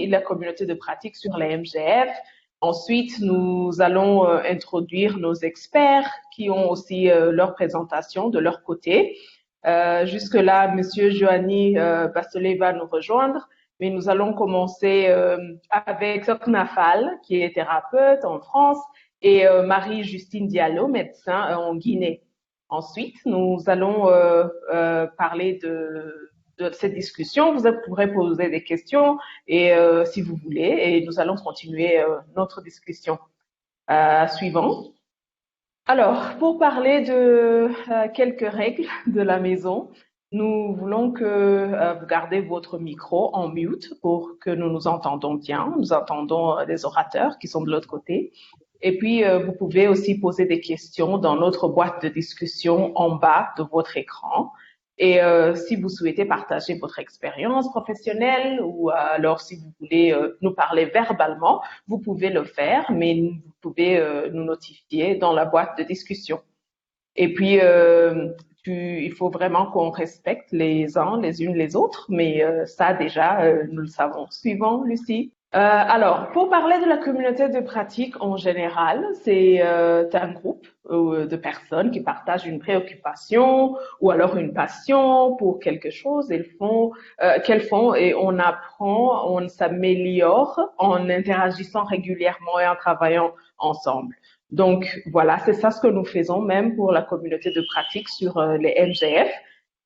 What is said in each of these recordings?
puis la communauté de pratique sur les MGF. Ensuite, nous allons introduire nos experts qui ont aussi leur présentation de leur côté. Jusque-là, Monsieur Joanny Bastelet va nous rejoindre, mais nous allons commencer avec Sokna Fall, qui est thérapeute en France, et Marie-Justine Diallo, médecin en Guinée. Ensuite, nous allons parler de cette discussion. Vous pourrez poser des questions et si vous voulez, et nous allons continuer notre discussion. Suivant. Alors, pour parler de quelques règles de la maison, nous voulons que vous gardez votre micro en mute pour que nous nous entendons bien. Nous entendons les orateurs qui sont de l'autre côté. Et puis, vous pouvez aussi poser des questions dans notre boîte de discussion en bas de votre écran. Et si vous souhaitez partager votre expérience professionnelle ou alors si vous voulez nous parler verbalement, vous pouvez le faire, mais vous pouvez nous notifier dans la boîte de discussion. Et puis, il faut vraiment qu'on respecte les uns les unes les autres, mais ça déjà, nous le savons. Suivant, Lucie. Alors, pour parler de la communauté de pratique en général, c'est un groupe de personnes qui partagent une préoccupation ou alors une passion pour quelque chose qu'elles font et on apprend, on s'améliore en interagissant régulièrement et en travaillant ensemble. Donc voilà, c'est ça ce que nous faisons même pour la communauté de pratique sur les MGF.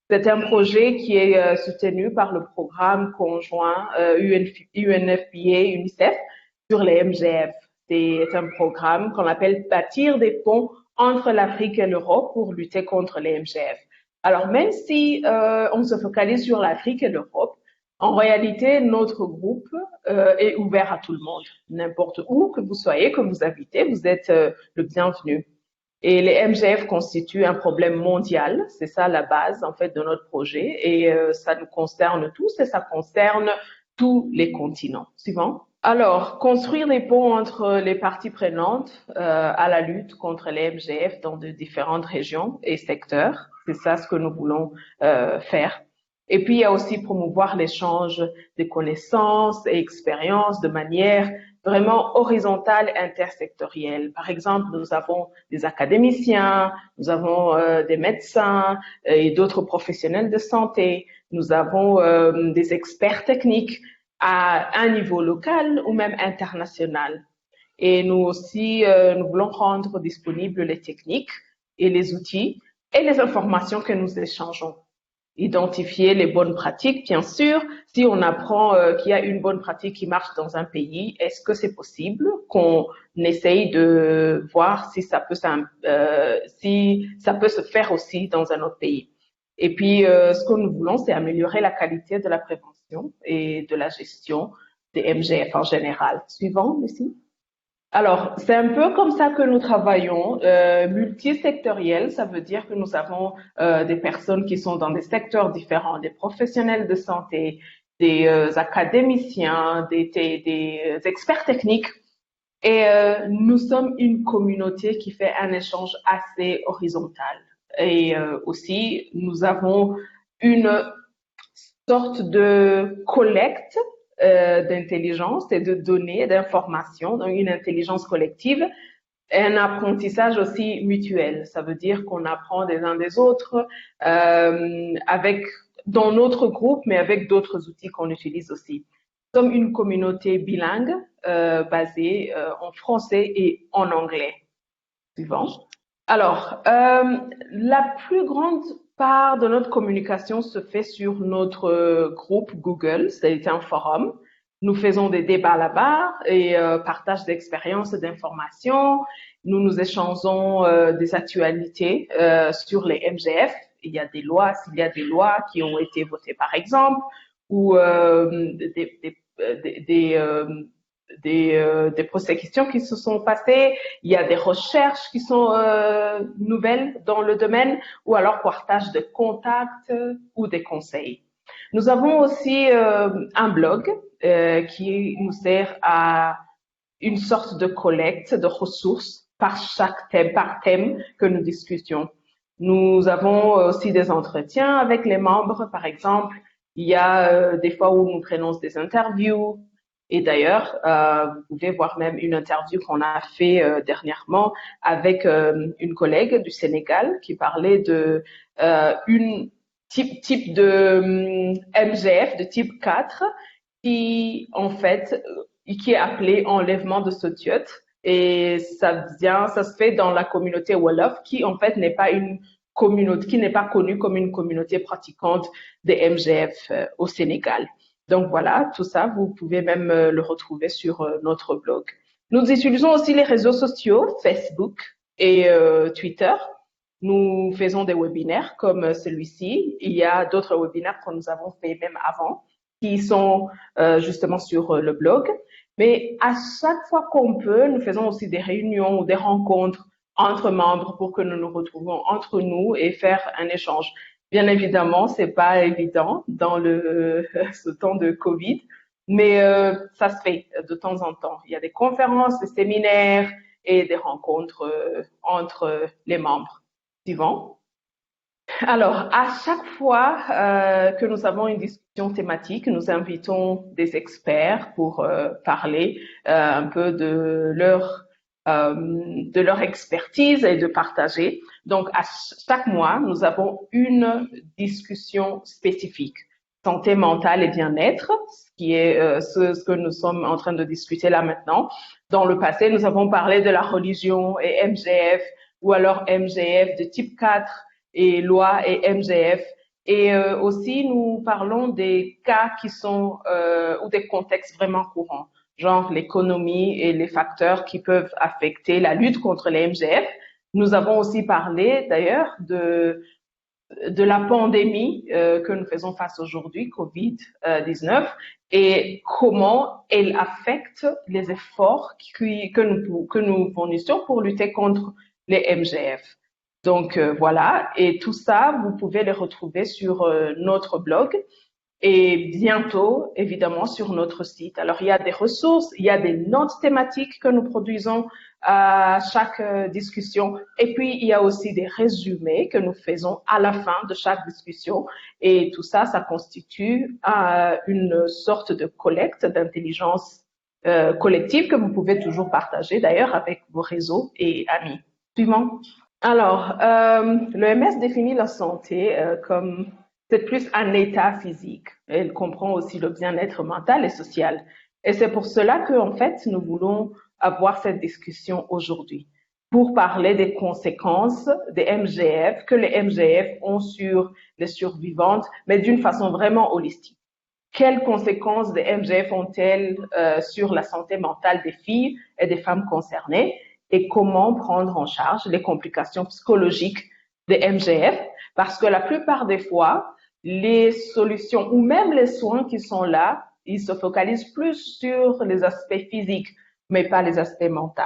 C'est un projet qui est soutenu par le programme conjoint UNFPA-UNICEF sur les MGF. C'est un programme qu'on appelle Bâtir des ponts entre l'Afrique et l'Europe pour lutter contre les MGF. Alors même si on se focalise sur l'Afrique et l'Europe, en réalité, notre groupe est ouvert à tout le monde. N'importe où que vous soyez, que vous habitez, vous êtes le bienvenu. Et les MGF constituent un problème mondial, c'est ça la base en fait de notre projet et ça nous concerne tous et ça concerne tous les continents. Suivant. Alors, construire des ponts entre les parties prenantes à la lutte contre les MGF dans de différentes régions et secteurs, c'est ça ce que nous voulons faire. Et puis, il y a aussi promouvoir l'échange de connaissances et expériences de manière vraiment horizontale, intersectorielle. Par exemple, nous avons des académiciens, nous avons des médecins et d'autres professionnels de santé, nous avons des experts techniques à un niveau local ou même international. Et nous aussi, nous voulons rendre disponibles les techniques et les outils et les informations que nous échangeons. Identifier les bonnes pratiques, bien sûr. Si on apprend qu'il y a une bonne pratique qui marche dans un pays, est-ce que c'est possible qu'on essaye de voir si ça peut se faire aussi dans un autre pays? Et puis, ce que nous voulons, c'est améliorer la qualité de la prévention et de la gestion des MGF en général. Suivant, Lucie. Alors, c'est un peu comme ça que nous travaillons, multisectoriel, ça veut dire que nous avons des personnes qui sont dans des secteurs différents, des professionnels de santé, des académiciens, des experts techniques. Et nous sommes une communauté qui fait un échange assez horizontal. Et aussi, nous avons une sorte de collecte d'intelligence et de données, d'informations, donc une intelligence collective, et un apprentissage aussi mutuel. Ça veut dire qu'on apprend des uns des autres dans notre groupe, mais avec d'autres outils qu'on utilise aussi. Nous sommes une communauté bilingue basée en français et en anglais. Suivant. Alors, la plus grande part de notre communication se fait sur notre groupe Google, c'est un forum. Nous faisons des débats là-bas et partage d'expériences et d'informations. Nous nous échangeons des actualités sur les MGF. Il y a des lois, s'il y a des lois qui ont été votées par exemple, ou des procès-questions qui se sont passées, il y a des recherches qui sont nouvelles dans le domaine, ou alors partage de contacts ou des conseils. Nous avons aussi un blog qui nous sert à une sorte de collecte de ressources par thème que nous discutions. Nous avons aussi des entretiens avec les membres, par exemple. Il y a des fois où nous prenons des interviews. Et d'ailleurs, vous pouvez voir même une interview qu'on a fait dernièrement avec une collègue du Sénégal qui parlait de une type de MGF de type 4 qui en fait qui est appelé enlèvement de sottiote et ça se fait dans la communauté Wolof qui en fait n'est pas une communauté qui n'est pas connue comme une communauté pratiquante des MGF au Sénégal. Donc voilà, tout ça, vous pouvez même le retrouver sur notre blog. Nous utilisons aussi les réseaux sociaux, Facebook et Twitter. Nous faisons des webinaires comme celui-ci. Il y a d'autres webinaires que nous avons fait même avant, qui sont justement sur le blog. Mais à chaque fois qu'on peut, nous faisons aussi des réunions ou des rencontres entre membres pour que nous nous retrouvions entre nous et faire un échange. Bien évidemment, c'est pas évident dans ce temps de Covid, mais ça se fait de temps en temps. Il y a des conférences, des séminaires et des rencontres entre les membres. Suivant. Alors, à chaque fois que nous avons une discussion thématique, nous invitons des experts pour parler un peu de leur expertise et de partager. Donc, à chaque mois, nous avons une discussion spécifique. Santé mentale et bien-être, ce qui est ce que nous sommes en train de discuter là maintenant. Dans le passé, nous avons parlé de la religion et MGF, ou alors MGF de type 4 et loi et MGF. Et aussi, nous parlons des cas qui sont ou des contextes vraiment courants, genre l'économie et les facteurs qui peuvent affecter la lutte contre les MGF. Nous avons aussi parlé d'ailleurs de la pandémie que nous faisons face aujourd'hui, Covid-19, et comment elle affecte les efforts que nous fournissons pour lutter contre les MGF. Donc voilà, et tout ça, vous pouvez les retrouver sur notre blog et bientôt, évidemment, sur notre site. Alors, il y a des ressources, il y a des notes thématiques que nous produisons à chaque discussion. Et puis, il y a aussi des résumés que nous faisons à la fin de chaque discussion. Et tout ça, ça constitue une sorte de collecte d'intelligence collective que vous pouvez toujours partager d'ailleurs avec vos réseaux et amis. Suivant. Alors, l'OMS définit la santé comme c'est plus un état physique. Elle comprend aussi le bien-être mental et social. Et c'est pour cela que, en fait, nous voulons avoir cette discussion aujourd'hui pour parler des conséquences des MGF que les MGF ont sur les survivantes, mais d'une façon vraiment holistique. Quelles conséquences des MGF ont-elles sur la santé mentale des filles et des femmes concernées et comment prendre en charge les complications psychologiques des MGF? Parce que la plupart des fois, les solutions ou même les soins qui sont là, ils se focalisent plus sur les aspects physiques, mais pas les aspects mentaux.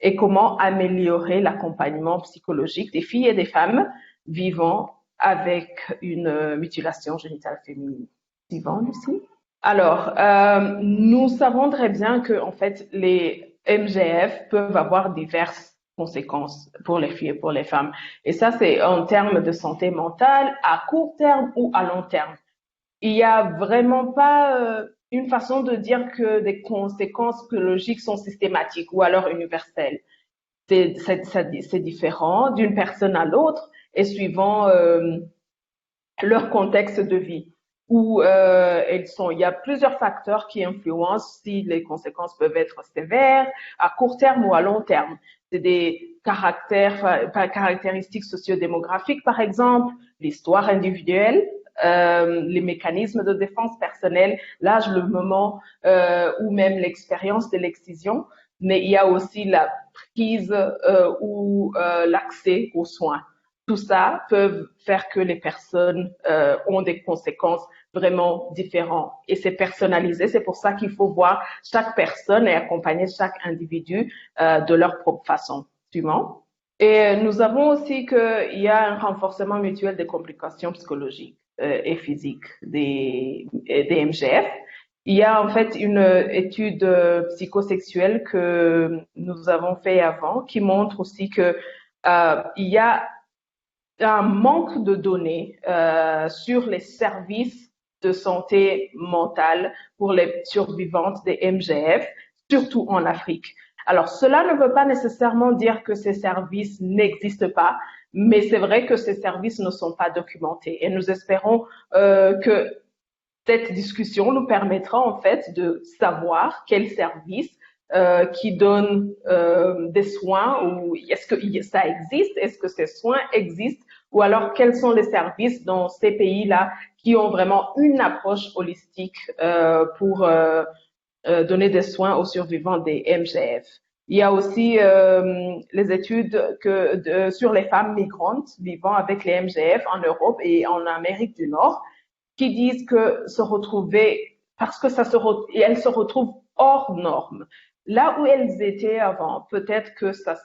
Et comment améliorer l'accompagnement psychologique des filles et des femmes vivant avec une mutilation génitale féminine. Suivant, Lucie. Alors, nous savons très bien que, en fait, les MGF peuvent avoir diverses conséquences pour les filles et pour les femmes. Et ça, c'est en termes de santé mentale, à court terme ou à long terme. Il n'y a vraiment pas une façon de dire que des conséquences psychologiques sont systématiques ou alors universelles. C'est différent d'une personne à l'autre et suivant leur contexte de vie où elles sont. Il y a plusieurs facteurs qui influencent si les conséquences peuvent être sévères, à court terme ou à long terme. C'est des caractéristiques sociodémographiques, par exemple, l'histoire individuelle, les mécanismes de défense personnelle, l'âge, le moment ou même l'expérience de l'excision. Mais il y a aussi la prise ou l'accès aux soins. Tout ça peut faire que les personnes ont des conséquences vraiment différentes et c'est personnalisé. C'est pour ça qu'il faut voir chaque personne et accompagner chaque individu de leur propre façon. Suivant. Et nous avons aussi qu'il y a un renforcement mutuel des complications psychologiques et physiques des MGF. Il y a en fait une étude psychosexuelle que nous avons fait avant qui montre aussi que il y a un manque de données sur les services de santé mentale pour les survivantes des MGF, surtout en Afrique. Alors, cela ne veut pas nécessairement dire que ces services n'existent pas, mais c'est vrai que ces services ne sont pas documentés. Et nous espérons que cette discussion nous permettra en fait de savoir quels services qui donnent des soins ou est-ce que ça existe, est-ce que ces soins existent ou alors quels sont les services dans ces pays-là qui ont vraiment une approche holistique pour donner des soins aux survivants des MGF. Il y a aussi les études sur les femmes migrantes vivant avec les MGF en Europe et en Amérique du Nord qui disent que se retrouver, parce que elles se retrouvent hors normes. Là où elles étaient avant, peut-être que ça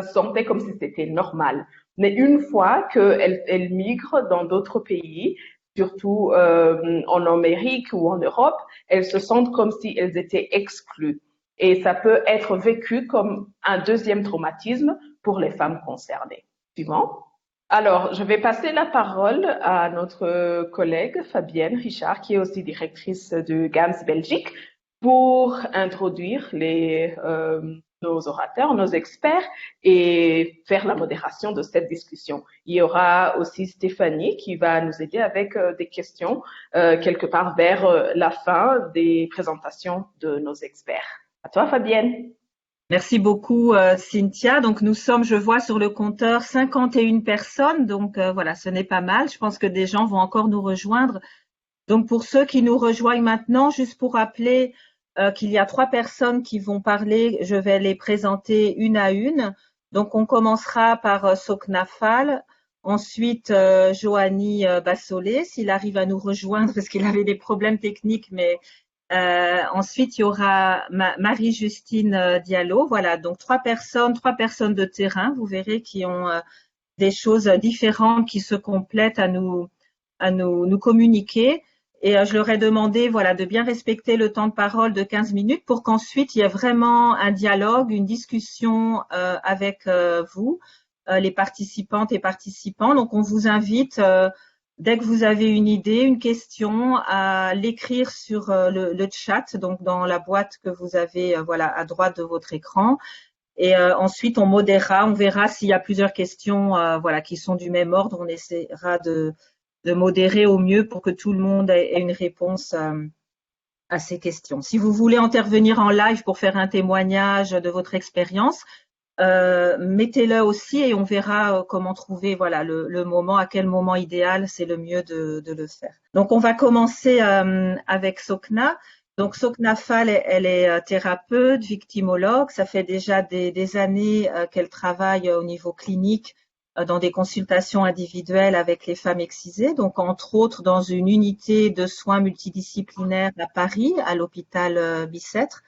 sentait comme si c'était normal. Mais une fois qu'elles migrent dans d'autres pays, surtout en Amérique ou en Europe, elles se sentent comme si elles étaient exclues. Et ça peut être vécu comme un deuxième traumatisme pour les femmes concernées. Suivant. Alors, je vais passer la parole à notre collègue Fabienne Richard, qui est aussi directrice de GAMS Belgique, pour introduire nos orateurs, nos experts et faire la modération de cette discussion. Il y aura aussi Stéphanie qui va nous aider avec des questions quelque part vers la fin des présentations de nos experts. À toi, Fabienne. Merci beaucoup, Cynthia. Donc, nous sommes, je vois sur le compteur, 51 personnes. Donc, voilà, ce n'est pas mal. Je pense que des gens vont encore nous rejoindre. Donc, pour ceux qui nous rejoignent maintenant, juste pour rappeler qu'il y a 3 personnes qui vont parler, je vais les présenter une à une. Donc, on commencera par Sokna Fall, ensuite Johanny Bassolé, s'il arrive à nous rejoindre parce qu'il avait des problèmes techniques, mais ensuite, il y aura Marie-Justine Diallo. Voilà, donc 3 personnes de terrain, vous verrez, qui ont des choses différentes qui se complètent à nous communiquer. Et je leur ai demandé, voilà, de bien respecter le temps de parole de 15 minutes pour qu'ensuite il y ait vraiment un dialogue, une discussion avec vous, les participantes et participants. Donc, on vous invite dès que vous avez une idée, une question, à l'écrire sur le chat, donc dans la boîte que vous avez voilà, à droite de votre écran. Et ensuite, on modérera, on verra s'il y a plusieurs questions voilà, qui sont du même ordre. On essaiera de modérer au mieux pour que tout le monde ait une réponse à ces questions. Si vous voulez intervenir en live pour faire un témoignage de votre expérience, mettez-le aussi et on verra comment trouver voilà le moment, à quel moment idéal c'est le mieux de le faire. Donc on va commencer avec Sokna. Donc Sokna Fall, elle est thérapeute, victimologue. Ça fait déjà des années qu'elle travaille au niveau clinique dans des consultations individuelles avec les femmes excisées. Donc entre autres dans une unité de soins multidisciplinaires à Paris, à l'hôpital Bicêtre.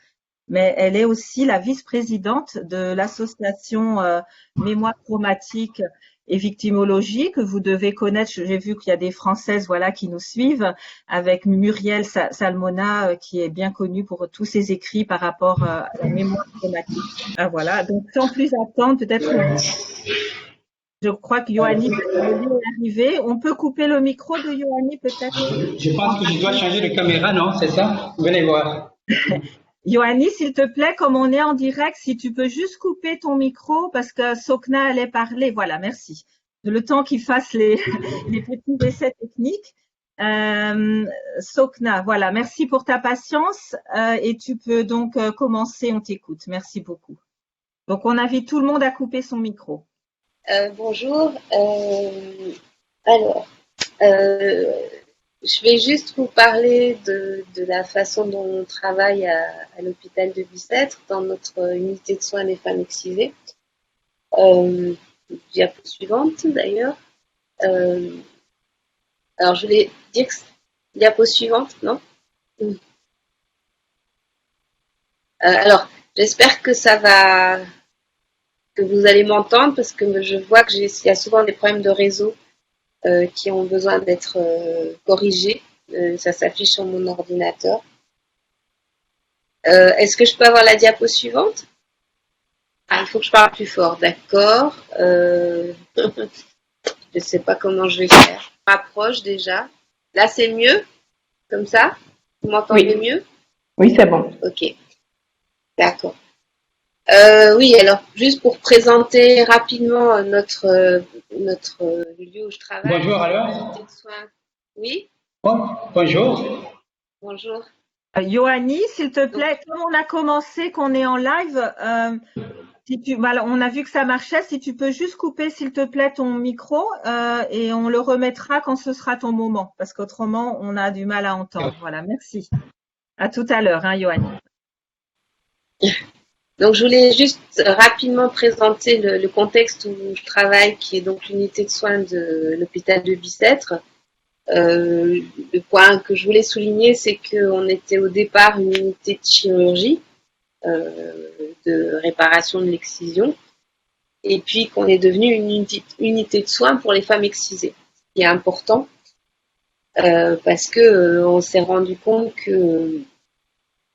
Mais elle est aussi la vice-présidente de l'association Mémoire traumatique et victimologie que vous devez connaître. J'ai vu qu'il y a des Françaises voilà qui nous suivent avec Muriel Salmona qui est bien connue pour tous ses écrits par rapport à la mémoire traumatique. Ah, voilà, donc sans plus attendre, peut-être je crois que Yoanni est arrivé. On peut couper le micro de Yoanni peut-être? Je pense que je dois changer de caméra, non? C'est ça? Venez voir. Yoanni, s'il te plaît, comme on est en direct, si tu peux juste couper ton micro parce que Sokna allait parler. Voilà, merci. Le temps qu'il fasse les petits essais techniques. Sokna, voilà, merci pour ta patience et tu peux donc commencer, on t'écoute. Merci beaucoup. Donc, on invite tout le monde à couper son micro. Bonjour. Alors, je vais juste vous parler de la façon dont on travaille à l'hôpital de Bicêtre dans notre unité de soins des femmes excisées. Diapo suivante d'ailleurs. Alors, je voulais dire que diapo suivante, non? Alors, j'espère que ça va, que vous allez m'entendre parce que je vois qu'il y a souvent des problèmes de réseau qui ont besoin d'être corrigés. Ça s'affiche sur mon ordinateur. Est-ce que je peux avoir la diapo suivante? Ah, il faut que je parle plus fort, d'accord. Je ne sais pas comment je vais faire. Je m'approche déjà. Là, c'est mieux, comme ça? Vous m'entendez Oui, mieux? oui, c'est bon. Ok, d'accord. Oui, alors juste pour présenter rapidement notre lieu où je travaille, Bonjour c'est une alors. unité de soins. Oui, Bonjour. bonjour. Yoanni, s'il te Donc, plaît, comme on a commencé, qu'on est en live, si tu, voilà, on a vu que ça marchait, si tu peux juste couper, s'il te plaît, ton micro et on le remettra quand ce sera ton moment, parce qu'autrement, on a du mal à entendre. Voilà, merci. À tout à l'heure, hein, Yoanni. donc, je voulais juste rapidement présenter le contexte où je travaille, qui est donc l'unité de soins de l'hôpital de Bicêtre. Le point que je voulais souligner, c'est qu'on était au départ une unité de chirurgie, de réparation de l'excision, et puis qu'on est devenu une unité de soins pour les femmes excisées, ce qui est important parce que on s'est rendu compte que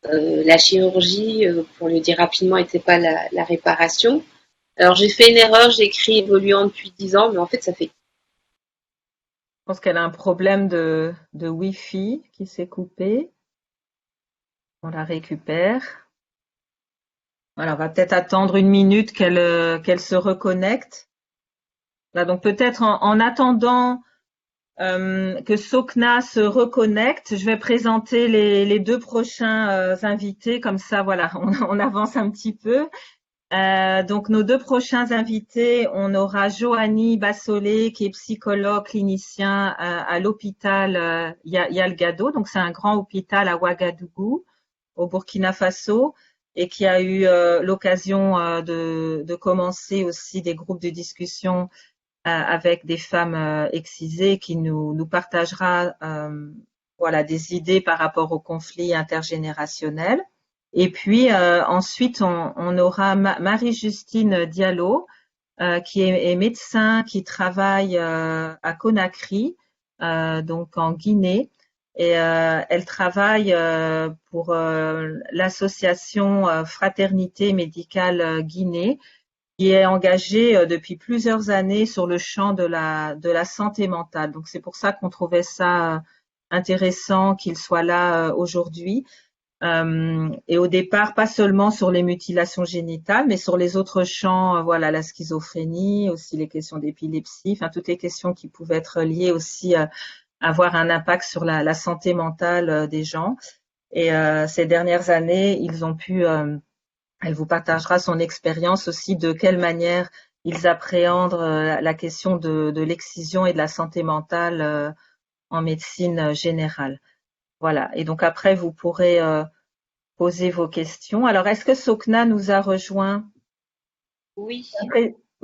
la chirurgie, pour le dire rapidement, n'était pas la réparation. Alors j'ai fait une erreur, j'ai écrit évoluant depuis 10 ans, mais en fait ça fait. Je pense qu'elle a un problème de Wi-Fi qui s'est coupé. On la récupère. Voilà, on va peut-être attendre une minute qu'elle se reconnecte. Là, donc peut-être en attendant que Sokna se reconnecte, je vais présenter les deux prochains invités. Comme ça, voilà, on avance un petit peu. Donc nos deux prochains invités, on aura Johanny Bassolé, qui est psychologue clinicien à l'hôpital Yalgado. Donc c'est un grand hôpital à Ouagadougou, au Burkina Faso, et qui a eu l'occasion de commencer aussi des groupes de discussion avec des femmes excisées, qui nous partagera voilà des idées par rapport au conflit intergénérationnel. Et puis ensuite, on aura Marie-Justine Diallo, qui est médecin, qui travaille à Conakry, donc en Guinée. Et elle travaille pour l'association Fraternité médicale Guinée, qui est engagée depuis plusieurs années sur le champ de la santé mentale. Donc c'est pour ça qu'on trouvait ça intéressant qu'il soit là aujourd'hui. Et au départ, pas seulement sur les mutilations génitales, mais sur les autres champs, voilà, la schizophrénie, aussi les questions d'épilepsie, enfin toutes les questions qui pouvaient être liées aussi à avoir un impact sur la santé mentale des gens. Et ces dernières années, ils ont pu, elle vous partagera son expérience aussi de quelle manière ils appréhendent la question de l'excision et de la santé mentale en médecine générale. Voilà. Et donc après, vous pourrez poser vos questions. Alors, est-ce que Sokna nous a rejoint? Oui,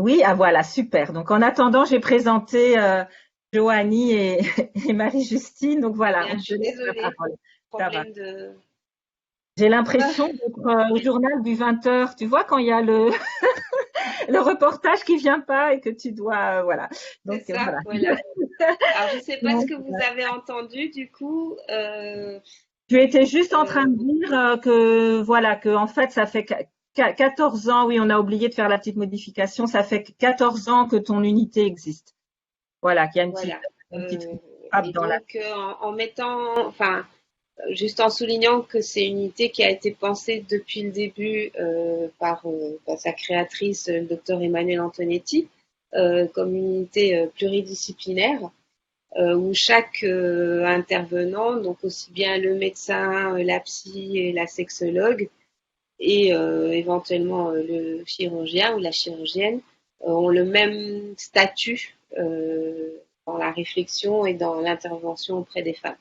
Oui, ah voilà, super. Donc, en attendant, j'ai présenté Joanie et Marie-Justine. Donc, voilà, bien, on je te suis laisse la désolée, parole. Ça va. problème de. J'ai Ah, l'impression d'être au journal du 20h. Tu vois, quand il y a le reportage qui vient pas et que tu dois, voilà. c'est Donc, ça, voilà. voilà. Alors je sais pas ce Donc, que vous avez entendu du coup. tu étais juste en train Euh, de dire que, voilà, que en fait, ça fait 14 ans, oui, on a oublié de faire la petite modification, ça fait 14 ans que ton unité existe. Voilà, qu'il y a voilà. une petite Et frappe dans la. donc en mettant, enfin, juste en soulignant que c'est une unité qui a été pensée depuis le début par sa créatrice, le docteur Emmanuel Antonetti, comme une unité pluridisciplinaire où chaque intervenant, donc aussi bien le médecin, la psy et la sexologue, et éventuellement le chirurgien ou la chirurgienne, ont le même statut dans la réflexion et dans l'intervention auprès des femmes.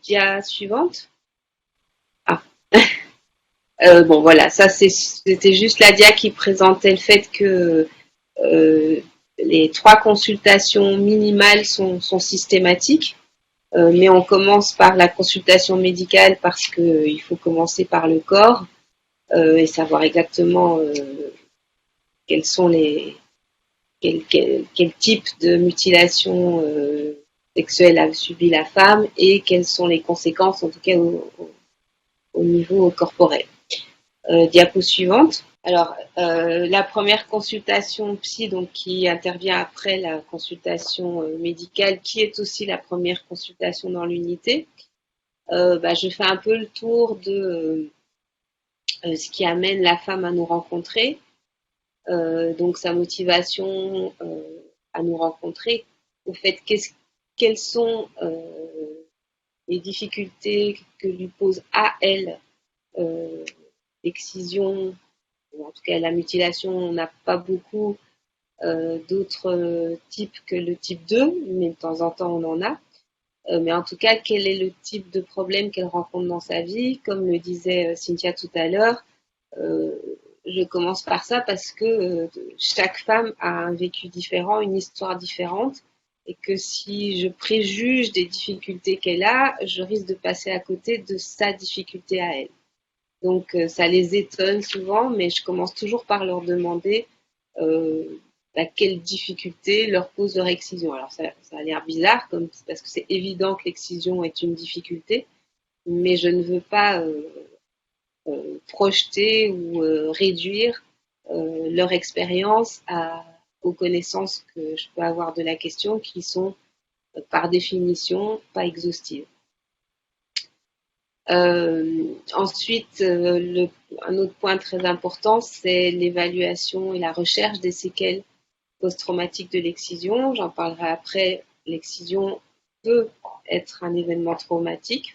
Dia suivante. Ah, bon voilà, ça c'était juste la dia qui présentait le fait que les 3 consultations minimales sont systématiques, mais on commence par la consultation médicale parce qu'il faut commencer par le corps et savoir exactement quels sont quel type de mutilation sexuelle a subi la femme et quelles sont les conséquences, en tout cas au niveau corporel. Diapo suivante. Alors, la première consultation psy, donc qui intervient après la consultation médicale, qui est aussi la première consultation dans l'unité. Je fais un peu le tour de ce qui amène la femme à nous rencontrer, donc sa motivation à nous rencontrer, au fait quelles sont les difficultés que lui pose à elle l'excision, en tout cas la mutilation. On n'a pas beaucoup d'autres types que le type 2, mais de temps en temps on en a. Mais en tout cas, quel est le type de problème qu'elle rencontre dans sa vie? Comme le disait Cynthia tout à l'heure, je commence par ça parce que chaque femme a un vécu différent, une histoire différente, et que si je préjuge des difficultés qu'elle a, je risque de passer à côté de sa difficulté à elle. Donc ça les étonne souvent, mais je commence toujours par leur demander quelle difficulté leur pose leur excision. Alors ça a l'air bizarre, parce que c'est évident que l'excision est une difficulté, mais je ne veux pas projeter ou réduire leur expérience aux connaissances que je peux avoir de la question, qui sont par définition pas exhaustives. Ensuite, un autre point très important, c'est l'évaluation et la recherche des séquelles post-traumatiques de l'excision. J'en parlerai après. L'excision peut être un événement traumatique,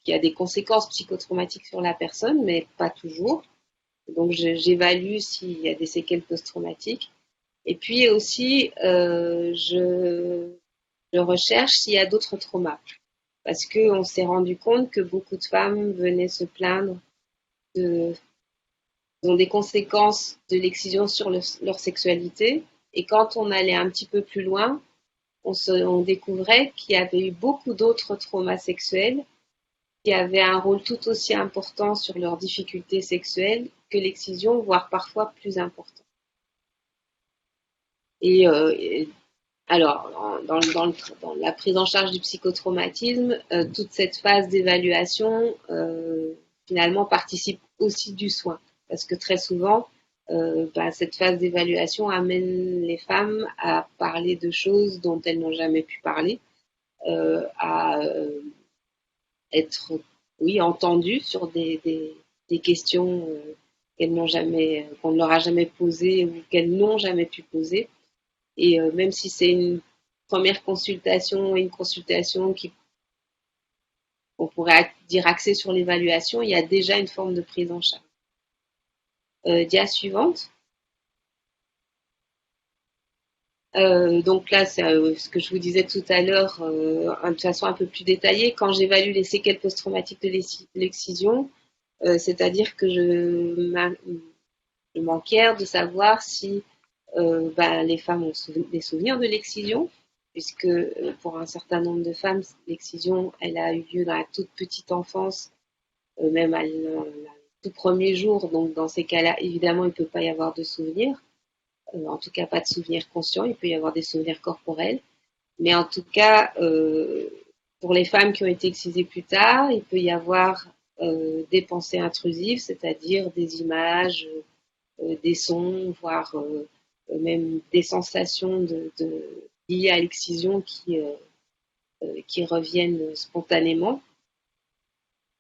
qui a des conséquences psychotraumatiques sur la personne, mais pas toujours. Donc j'évalue s'il y a des séquelles post-traumatiques. Et puis aussi, je recherche s'il y a d'autres traumas. Parce qu'on s'est rendu compte que beaucoup de femmes venaient se plaindre ont des conséquences de l'excision sur leur sexualité. Et quand on allait un petit peu plus loin, on découvrait qu'il y avait eu beaucoup d'autres traumas sexuels qui avaient un rôle tout aussi important sur leurs difficultés sexuelles que l'excision, voire parfois plus important. Alors, dans la prise en charge du psychotraumatisme, toute cette phase d'évaluation, finalement, participe aussi du soin. Parce que très souvent, cette phase d'évaluation amène les femmes à parler de choses dont elles n'ont jamais pu parler, à être, entendues sur des questions qu'on ne leur a jamais posées ou qu'elles n'ont jamais pu poser. Et même si c'est une première consultation et une consultation on pourrait dire axée sur l'évaluation, il y a déjà une forme de prise en charge. Dia suivante. Donc là, c'est ce que je vous disais tout à l'heure, de façon un peu plus détaillée. Quand j'évalue les séquelles post-traumatiques de l'excision, c'est-à-dire que je m'enquière de savoir si les femmes ont des souvenirs de l'excision, puisque pour un certain nombre de femmes, l'excision, elle a eu lieu dans la toute petite enfance, même à tout premier jour. Donc dans ces cas-là, évidemment, il ne peut pas y avoir de souvenirs, en tout cas pas de souvenirs conscients. Il peut y avoir des souvenirs corporels, mais en tout cas, pour les femmes qui ont été excisées plus tard, il peut y avoir des pensées intrusives, c'est-à-dire des images, des sons, voire même des sensations liées à l'excision qui reviennent spontanément.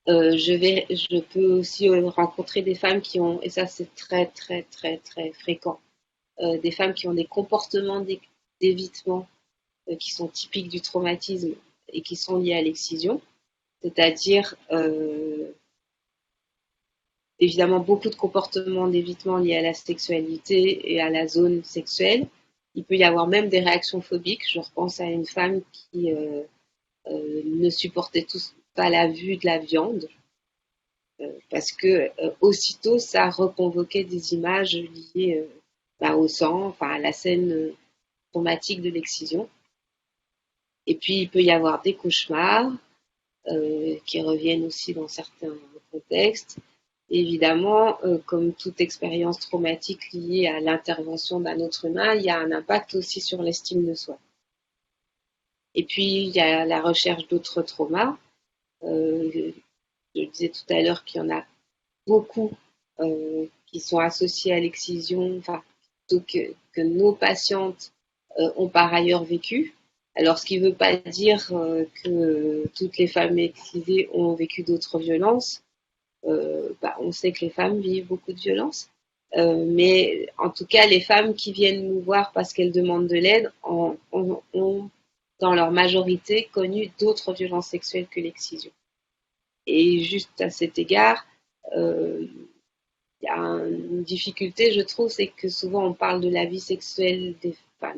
Je peux aussi rencontrer des femmes qui ont, et ça c'est très très très très fréquent, des femmes qui ont des comportements d'évitement qui sont typiques du traumatisme et qui sont liés à l'excision, c'est-à-dire évidemment beaucoup de comportements d'évitement liés à la sexualité et à la zone sexuelle. Il peut y avoir même des réactions phobiques. Je repense à une femme qui ne supportait pas la vue de la viande parce que aussitôt ça reconvoquait des images liées au sang, à la scène traumatique de l'excision. Et puis il peut y avoir des cauchemars qui reviennent aussi dans certains contextes. Évidemment, comme toute expérience traumatique liée à l'intervention d'un autre humain, il y a un impact aussi sur l'estime de soi. Et puis, il y a la recherche d'autres traumas. je disais tout à l'heure qu'il y en a beaucoup qui sont associés à l'excision, enfin, plutôt que nos patientes ont par ailleurs vécu. Alors, ce qui ne veut pas dire que toutes les femmes excisées ont vécu d'autres violences. On sait que les femmes vivent beaucoup de violences. Mais en tout cas, les femmes qui viennent nous voir parce qu'elles demandent de l'aide ont, dans leur majorité, connu d'autres violences sexuelles que l'excision. Et juste à cet égard, il y a une difficulté, je trouve, c'est que souvent on parle de la vie sexuelle,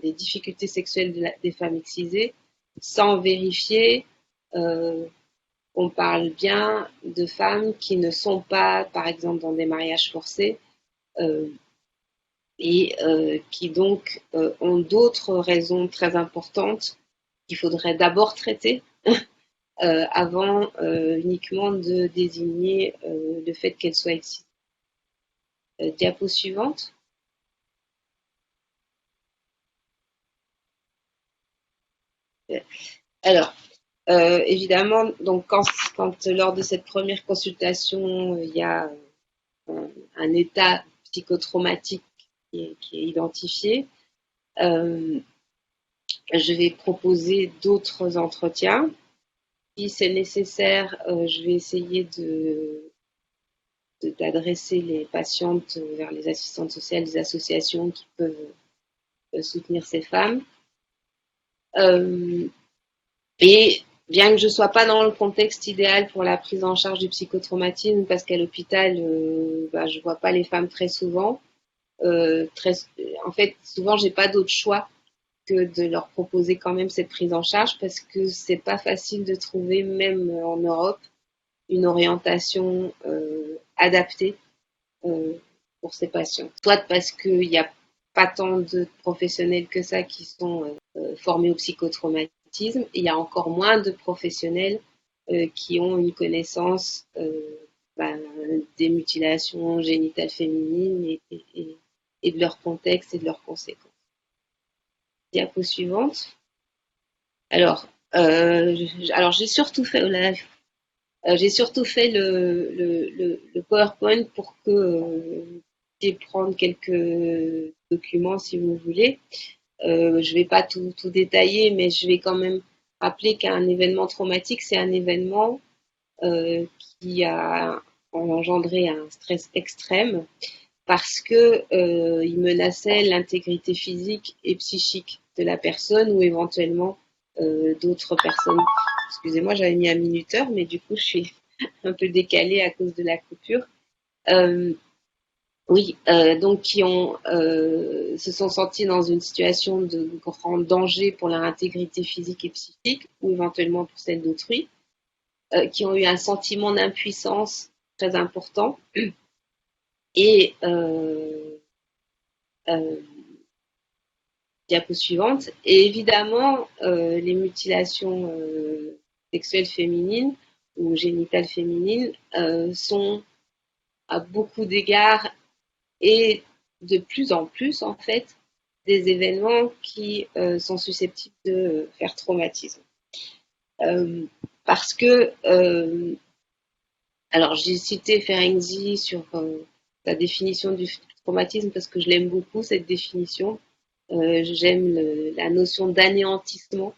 des difficultés sexuelles des femmes excisées, sans vérifier. On parle bien de femmes qui ne sont pas, par exemple, dans des mariages forcés et qui donc ont d'autres raisons très importantes qu'il faudrait d'abord traiter avant uniquement de désigner le fait qu'elles soient excisées. Diapo suivante. Alors, évidemment, donc quand lors de cette première consultation, il y a un état psychotraumatique qui est identifié, je vais proposer d'autres entretiens. Si c'est nécessaire, je vais essayer d'adresser les patientes vers les assistantes sociales, des associations qui peuvent soutenir ces femmes. Et bien que je ne sois pas dans le contexte idéal pour la prise en charge du psychotraumatisme, parce qu'à l'hôpital, je ne vois pas les femmes très souvent. En fait, souvent, je n'ai pas d'autre choix que de leur proposer quand même cette prise en charge, parce que c'est pas facile de trouver, même en Europe, une orientation adaptée pour ces patients. Soit parce qu'il n'y a pas tant de professionnels que ça qui sont formés au psychotraumatisme, et il y a encore moins de professionnels qui ont une connaissance des mutilations génitales féminines et de leur contexte et de leurs conséquences. Diapo suivante. Alors j'ai surtout fait le PowerPoint pour que vous puissiez prendre quelques documents si vous voulez. Je ne vais pas tout détailler, mais je vais quand même rappeler qu'un événement traumatique, c'est un événement qui a engendré un stress extrême parce que il menaçait l'intégrité physique et psychique de la personne ou éventuellement d'autres personnes. Excusez-moi, j'avais mis un minuteur, mais du coup, je suis un peu décalée à cause de la coupure. Donc qui se sont sentis dans une situation de grand danger pour leur intégrité physique et psychique, ou éventuellement pour celle d'autrui, qui ont eu un sentiment d'impuissance très important. Et diapo suivante. Et évidemment, les mutilations sexuelles féminines ou génitales féminines sont à beaucoup d'égards et de plus en plus, en fait, des événements qui sont susceptibles de faire traumatisme. Parce que, alors j'ai cité Ferenczi sur la définition du traumatisme parce que je l'aime beaucoup, cette définition. J'aime la notion d'anéantissement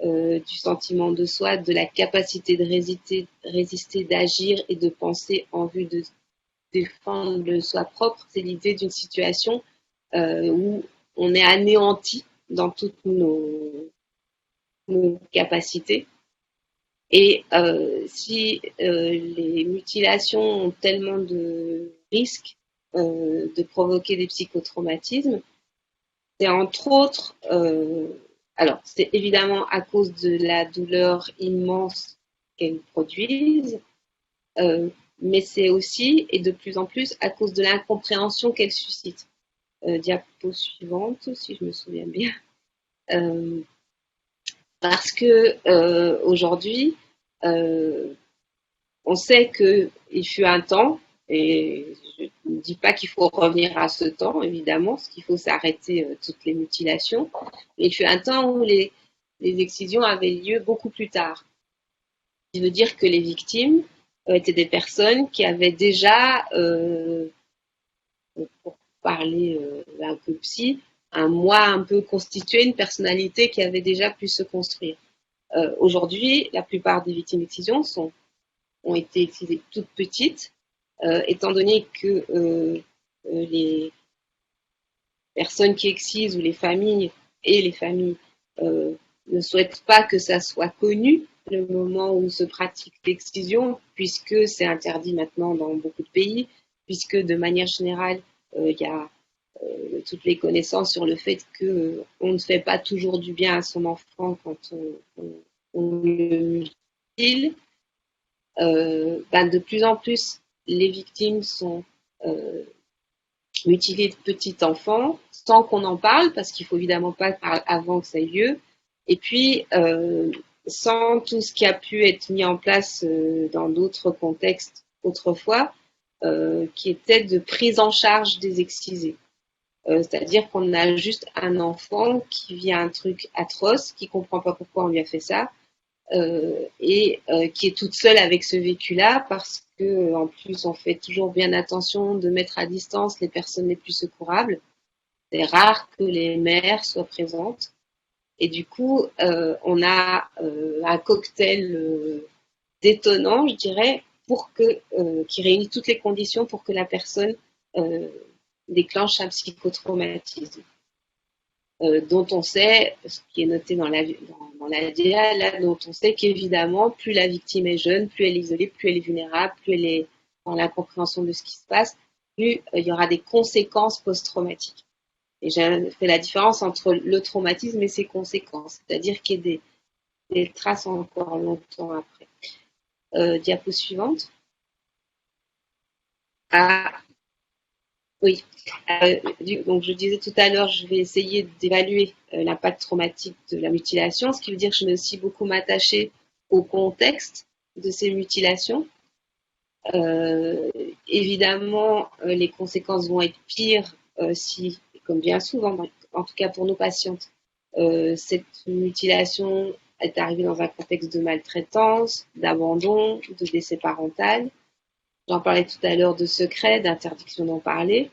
du sentiment de soi, de la capacité de résister, d'agir et de penser en vue de défendre le soi propre. C'est l'idée d'une situation où on est anéanti dans toutes nos capacités. Et si les mutilations ont tellement de risques de provoquer des psychotraumatismes, c'est entre autres, alors c'est évidemment à cause de la douleur immense qu'elles produisent, mais c'est aussi, et de plus en plus, à cause de l'incompréhension qu'elles suscitent. Diapo suivante, si je me souviens bien. Parce que aujourd'hui, on sait qu'il fut un temps, et je ne dis pas qu'il faut revenir à ce temps, évidemment, parce qu'il faut s'arrêter toutes les mutilations, mais il fut un temps où les excisions avaient lieu beaucoup plus tard. Ce qui veut dire que les victimes étaient des personnes qui avaient déjà, pour parler un peu psy, un moi un peu constitué, une personnalité qui avait déjà pu se construire. Aujourd'hui, la plupart des victimes d'excision ont été excisées toutes petites, étant donné que les personnes qui excisent ou les familles euh, ne souhaitent pas que ça soit connu le moment où se pratique l'excision, puisque c'est interdit maintenant dans beaucoup de pays, puisque de manière générale, il y a toutes les connaissances sur le fait qu'on ne fait pas toujours du bien à son enfant quand on le mutile. De plus en plus, les victimes sont mutilées de petits enfants sans qu'on en parle, parce qu'il faut évidemment pas parler avant que ça ait lieu. Et puis, sans tout ce qui a pu être mis en place dans d'autres contextes autrefois, qui était de prise en charge des excisés. C'est-à-dire qu'on a juste un enfant qui vit un truc atroce, qui comprend pas pourquoi on lui a fait ça, et qui est toute seule avec ce vécu-là, parce que en plus on fait toujours bien attention de mettre à distance les personnes les plus secourables. C'est rare que les mères soient présentes, et du coup on a un cocktail détonnant, je dirais, qui réunit toutes les conditions pour que la personne euh, déclenche un psychotraumatisme, dont on sait, ce qui est noté dans la DA, là, dont on sait qu'évidemment, plus la victime est jeune, plus elle est isolée, plus elle est vulnérable, plus elle est dans l'incompréhension de ce qui se passe, plus il y aura des conséquences post-traumatiques. Et j'ai fait la différence entre le traumatisme et ses conséquences, c'est-à-dire qu'il y ait des traces encore longtemps après. Diapo suivante. Ah, oui. Donc, je disais tout à l'heure, je vais essayer d'évaluer l'impact traumatique de la mutilation, ce qui veut dire que je vais aussi beaucoup m'attacher au contexte de ces mutilations. Évidemment, les conséquences vont être pires si, comme bien souvent, en tout cas pour nos patientes, cette mutilation est arrivée dans un contexte de maltraitance, d'abandon, de décès parental. J'en parlais tout à l'heure de secret, d'interdiction d'en parler,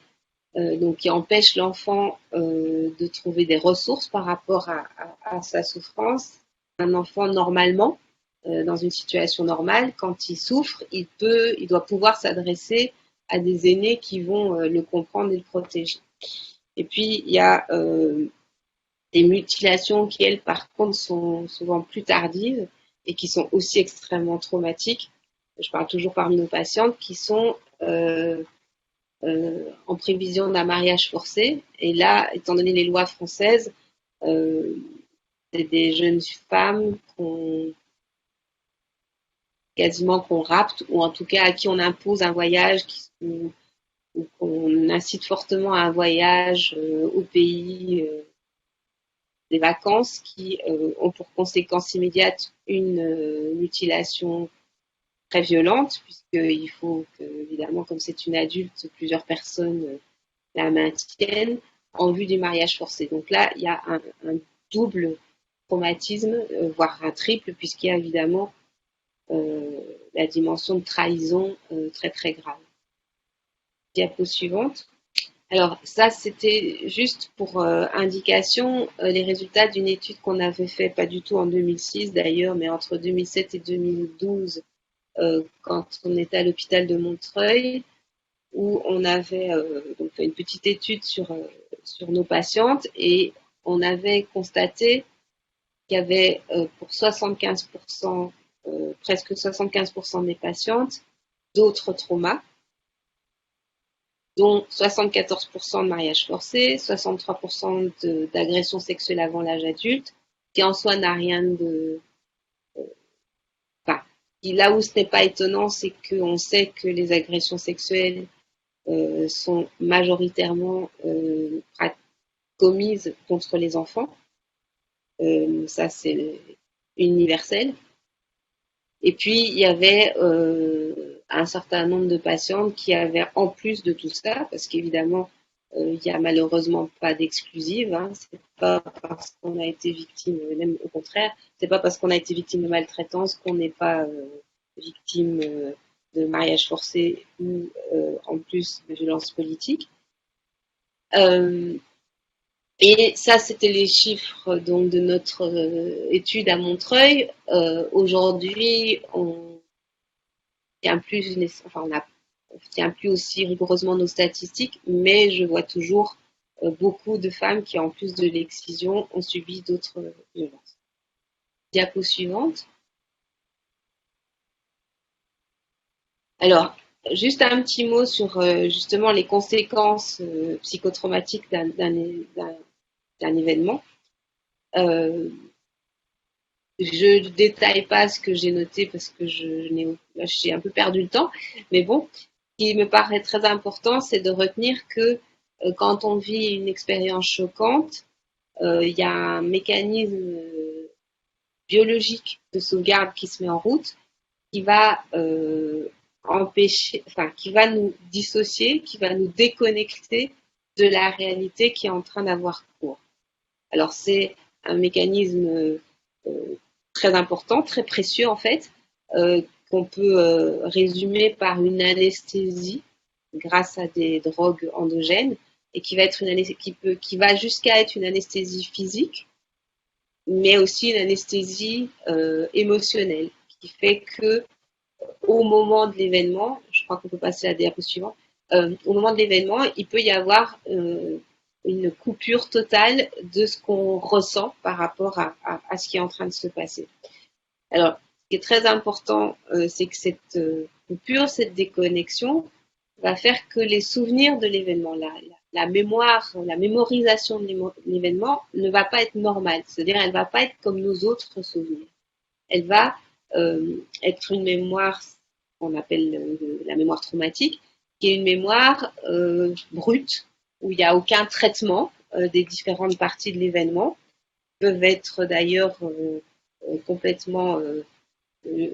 donc qui empêche l'enfant de trouver des ressources par rapport à sa souffrance. Un enfant, normalement, dans une situation normale, quand il souffre, il doit pouvoir s'adresser à des aînés qui vont le comprendre et le protéger. Et puis, il y a des mutilations qui, elles, par contre, sont souvent plus tardives et qui sont aussi extrêmement traumatiques. Je parle toujours parmi nos patientes qui sont en prévision d'un mariage forcé. Et là, étant donné les lois françaises, c'est des jeunes femmes qu'on rapte, ou en tout cas à qui on impose un voyage, ou qu'on incite fortement à un voyage au pays des vacances, qui ont pour conséquence immédiate une mutilation très violente, puisqu'il faut que, évidemment, comme c'est une adulte, plusieurs personnes la maintiennent en vue du mariage forcé. Donc là, il y a un double traumatisme, voire un triple, puisqu'il y a évidemment la dimension de trahison très très grave. Diapo suivante. Alors ça, c'était juste pour indication, les résultats d'une étude qu'on avait fait, pas du tout en 2006 d'ailleurs, mais entre 2007 et 2012, quand on était à l'hôpital de Montreuil, où on avait donc fait une petite étude sur nos patientes, et on avait constaté qu'il y avait pour 75%, presque 75% des patientes, d'autres traumas, dont 74% de mariage forcé, 63% d'agressions sexuelles avant l'âge adulte, qui en soi n'a rien de... Enfin, là où ce n'est pas étonnant, c'est qu'on sait que les agressions sexuelles sont majoritairement commises contre les enfants. Ça, c'est universel. Et puis, il y avait un certain nombre de patientes qui avaient, en plus de tout ça, parce qu'évidemment, il n'y a malheureusement pas d'exclusive, hein, c'est pas parce qu'on a été victime, même au contraire, c'est pas parce qu'on a été victime de maltraitance qu'on n'est pas victime de mariage forcé ou en plus de violences politiques. Et ça, c'était les chiffres donc de notre étude à Montreuil. Aujourd'hui, on tient plus, on tient plus aussi rigoureusement nos statistiques, mais je vois toujours beaucoup de femmes qui, en plus de l'excision, ont subi d'autres violences. Diapo suivante. Alors, juste un petit mot sur justement les conséquences psychotraumatiques d'un événement. Je ne détaille pas ce que j'ai noté parce que j'ai un peu perdu le temps. Mais bon, ce qui me paraît très important, c'est de retenir que quand on vit une expérience choquante, il y a un mécanisme biologique de sauvegarde qui se met en route, qui va qui va nous dissocier, qui va nous déconnecter de la réalité qui est en train d'avoir cours. Alors c'est un mécanisme très important, très précieux en fait, qu'on peut résumer par une anesthésie grâce à des drogues endogènes et qui va être qui va jusqu'à être une anesthésie physique, mais aussi une anesthésie émotionnelle, qui fait que au moment de l'événement, je crois qu'on peut passer à la diapo suivante, au moment de l'événement, il peut y avoir une coupure totale de ce qu'on ressent par rapport à ce qui est en train de se passer. Alors, ce qui est très important, c'est que cette coupure, cette déconnexion, va faire que les souvenirs de l'événement, la mémoire, la mémorisation de l'événement ne va pas être normale. C'est-à-dire, elle ne va pas être comme nos autres souvenirs. Elle va être une mémoire qu'on appelle la mémoire traumatique, qui est une mémoire brute, où il n'y a aucun traitement des différentes parties de l'événement, peuvent être d'ailleurs complètement je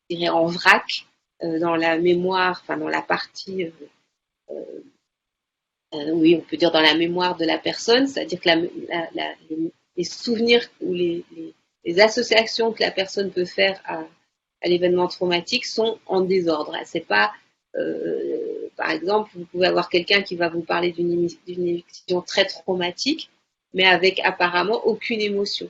dirais en vrac dans la mémoire, enfin dans la partie, oui, on peut dire dans la mémoire de la personne, c'est-à-dire que les souvenirs ou les associations que la personne peut faire à l'événement traumatique sont en désordre. C'est pas, par exemple, vous pouvez avoir quelqu'un qui va vous parler d'une excision très traumatique, mais avec apparemment aucune émotion.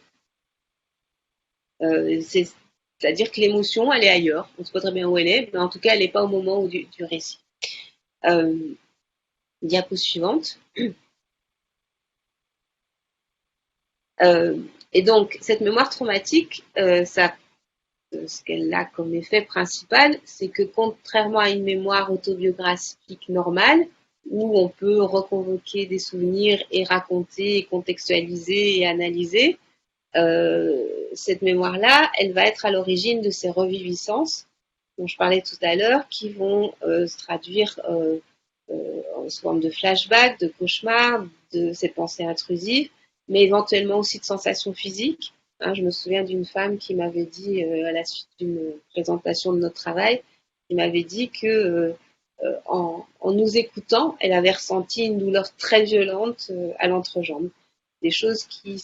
C'est-à-dire que l'émotion, elle est ailleurs. On ne sait pas très bien où elle est, mais en tout cas, elle n'est pas au moment du récit. Diapo suivante. Et donc, cette mémoire traumatique, ce qu'elle a comme effet principal, c'est que contrairement à une mémoire autobiographique normale, où on peut reconvoquer des souvenirs et raconter, et contextualiser et analyser, cette mémoire-là, elle va être à l'origine de ces reviviscences dont je parlais tout à l'heure, qui vont se traduire en forme de flashbacks, de cauchemars, de ces pensées intrusives, mais éventuellement aussi de sensations physiques. Je me souviens d'une femme qui m'avait dit, à la suite d'une présentation de notre travail, qui m'avait dit que en nous écoutant, elle avait ressenti une douleur très violente à l'entrejambe. Des choses qui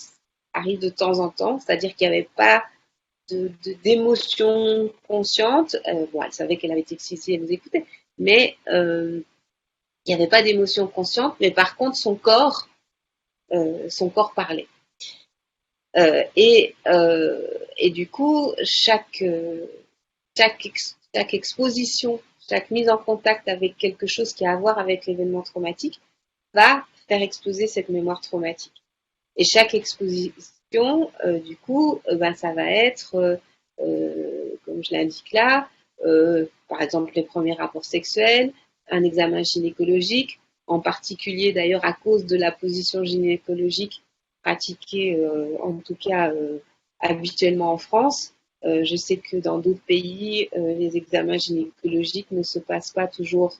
arrivent de temps en temps, c'est-à-dire qu'il n'y avait pas d'émotion consciente. Bon, elle savait qu'elle avait été excitée, elle nous écoutait, mais il n'y avait pas d'émotion consciente, mais par contre son corps parlait. Et du coup, chaque exposition, chaque mise en contact avec quelque chose qui a à voir avec l'événement traumatique va faire exploser cette mémoire traumatique. Et chaque exposition, du coup, ça va être, comme je l'indique là, par exemple les premiers rapports sexuels, un examen gynécologique, en particulier d'ailleurs à cause de la position gynécologique pratiquée, en tout cas habituellement en France. Je sais que dans d'autres pays, les examens gynécologiques ne se passent pas toujours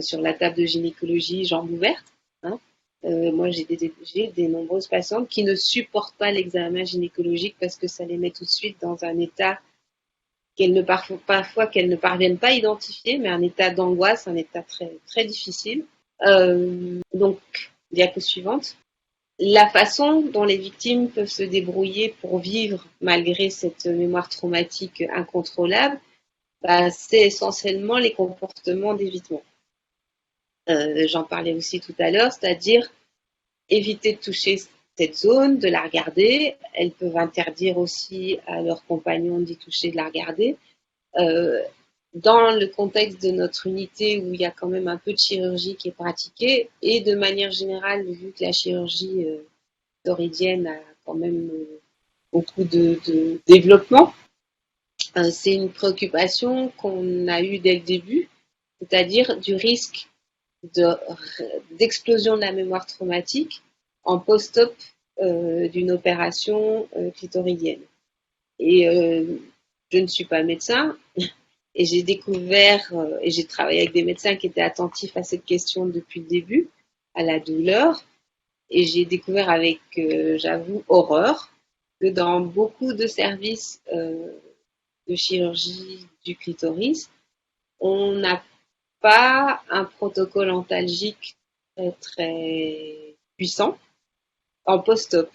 sur la table de gynécologie jambes ouvertes. Moi, j'ai des nombreuses patientes qui ne supportent pas l'examen gynécologique parce que ça les met tout de suite dans un état parfois qu'elles ne parviennent pas à identifier, mais un état d'angoisse, un état très, très difficile. Donc, diapo suivante. La façon dont les victimes peuvent se débrouiller pour vivre malgré cette mémoire traumatique incontrôlable, c'est essentiellement les comportements d'évitement. J'en parlais aussi tout à l'heure, c'est-à-dire éviter de toucher cette zone, de la regarder. Elles peuvent interdire aussi à leurs compagnons d'y toucher, de la regarder. Dans le contexte de notre unité où il y a quand même un peu de chirurgie qui est pratiquée, et de manière générale, vu que la chirurgie clitoridienne a quand même beaucoup de développement, c'est une préoccupation qu'on a eue dès le début, c'est-à-dire du risque d'explosion de la mémoire traumatique en post-op d'une opération clitoridienne. Et je ne suis pas médecin, et j'ai découvert, et j'ai travaillé avec des médecins qui étaient attentifs à cette question depuis le début, à la douleur, et j'ai découvert avec, j'avoue, horreur, que dans beaucoup de services de chirurgie du clitoris, on n'a pas un protocole antalgique très puissant en post-op.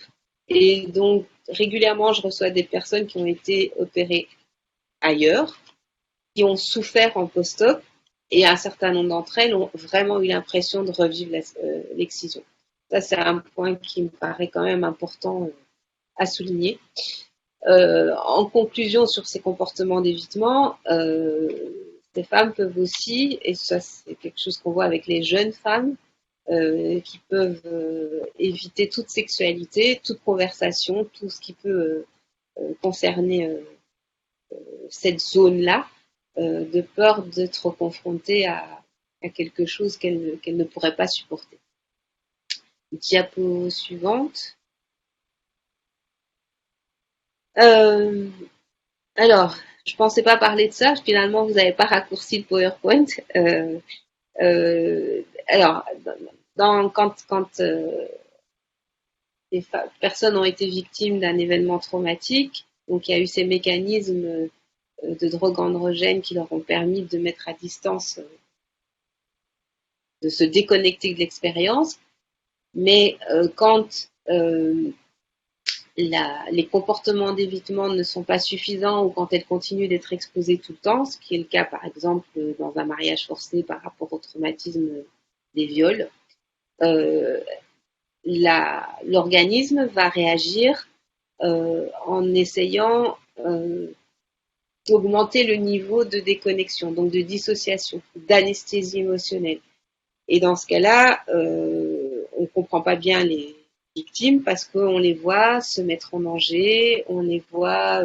Et donc, régulièrement, je reçois des personnes qui ont été opérées ailleurs, qui ont souffert en post-op, et un certain nombre d'entre elles ont vraiment eu l'impression de revivre l'excision. Ça, c'est un point qui me paraît quand même important à souligner. En conclusion sur ces comportements d'évitement, ces femmes peuvent aussi, et ça c'est quelque chose qu'on voit avec les jeunes femmes, qui peuvent éviter toute sexualité, toute conversation, tout ce qui peut concerner cette zone-là, de peur d'être confrontée à quelque chose qu'elle ne pourrait pas supporter. Diapo suivante. Alors, je pensais pas parler de ça. Finalement, vous n'avez pas raccourci le PowerPoint. Alors, quand les personnes ont été victimes d'un événement traumatique, donc il y a eu ces mécanismes de drogue androgène qui leur ont permis de mettre à distance, de se déconnecter de l'expérience. Mais quand les comportements d'évitement ne sont pas suffisants ou quand elles continuent d'être exposées tout le temps, ce qui est le cas par exemple dans un mariage forcé par rapport au traumatisme des viols, l'organisme va réagir en essayant d'augmenter le niveau de déconnexion, donc de dissociation, d'anesthésie émotionnelle. Et dans ce cas-là, on ne comprend pas bien les victimes parce qu'on les voit se mettre en danger, on les voit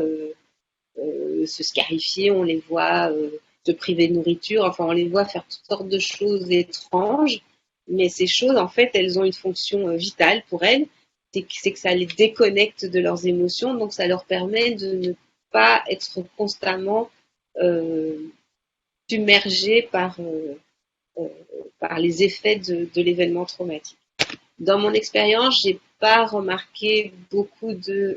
se scarifier, on les voit se priver de nourriture, enfin on les voit faire toutes sortes de choses étranges, mais ces choses en fait elles ont une fonction vitale pour elles, c'est que ça les déconnecte de leurs émotions, donc ça leur permet de ne pas être constamment submergés par les effets de l'événement traumatique. Dans mon expérience, j'ai pas remarqué beaucoup des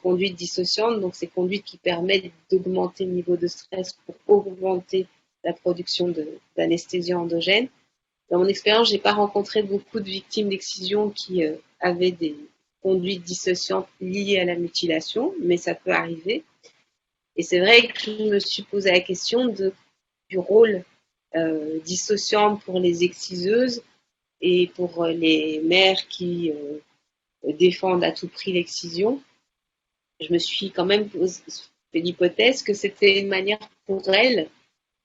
conduites dissociantes, donc ces conduites qui permettent d'augmenter le niveau de stress pour augmenter la production d'anesthésie endogène. Dans mon expérience, j'ai pas rencontré beaucoup de victimes d'excision qui avaient des conduites dissociantes liées à la mutilation, mais ça peut arriver. Et c'est vrai que je me suis posé la question du rôle dissociant pour les exciseuses et pour les mères qui défendent à tout prix l'excision. Je me suis quand même fait l'hypothèse que c'était une manière pour elles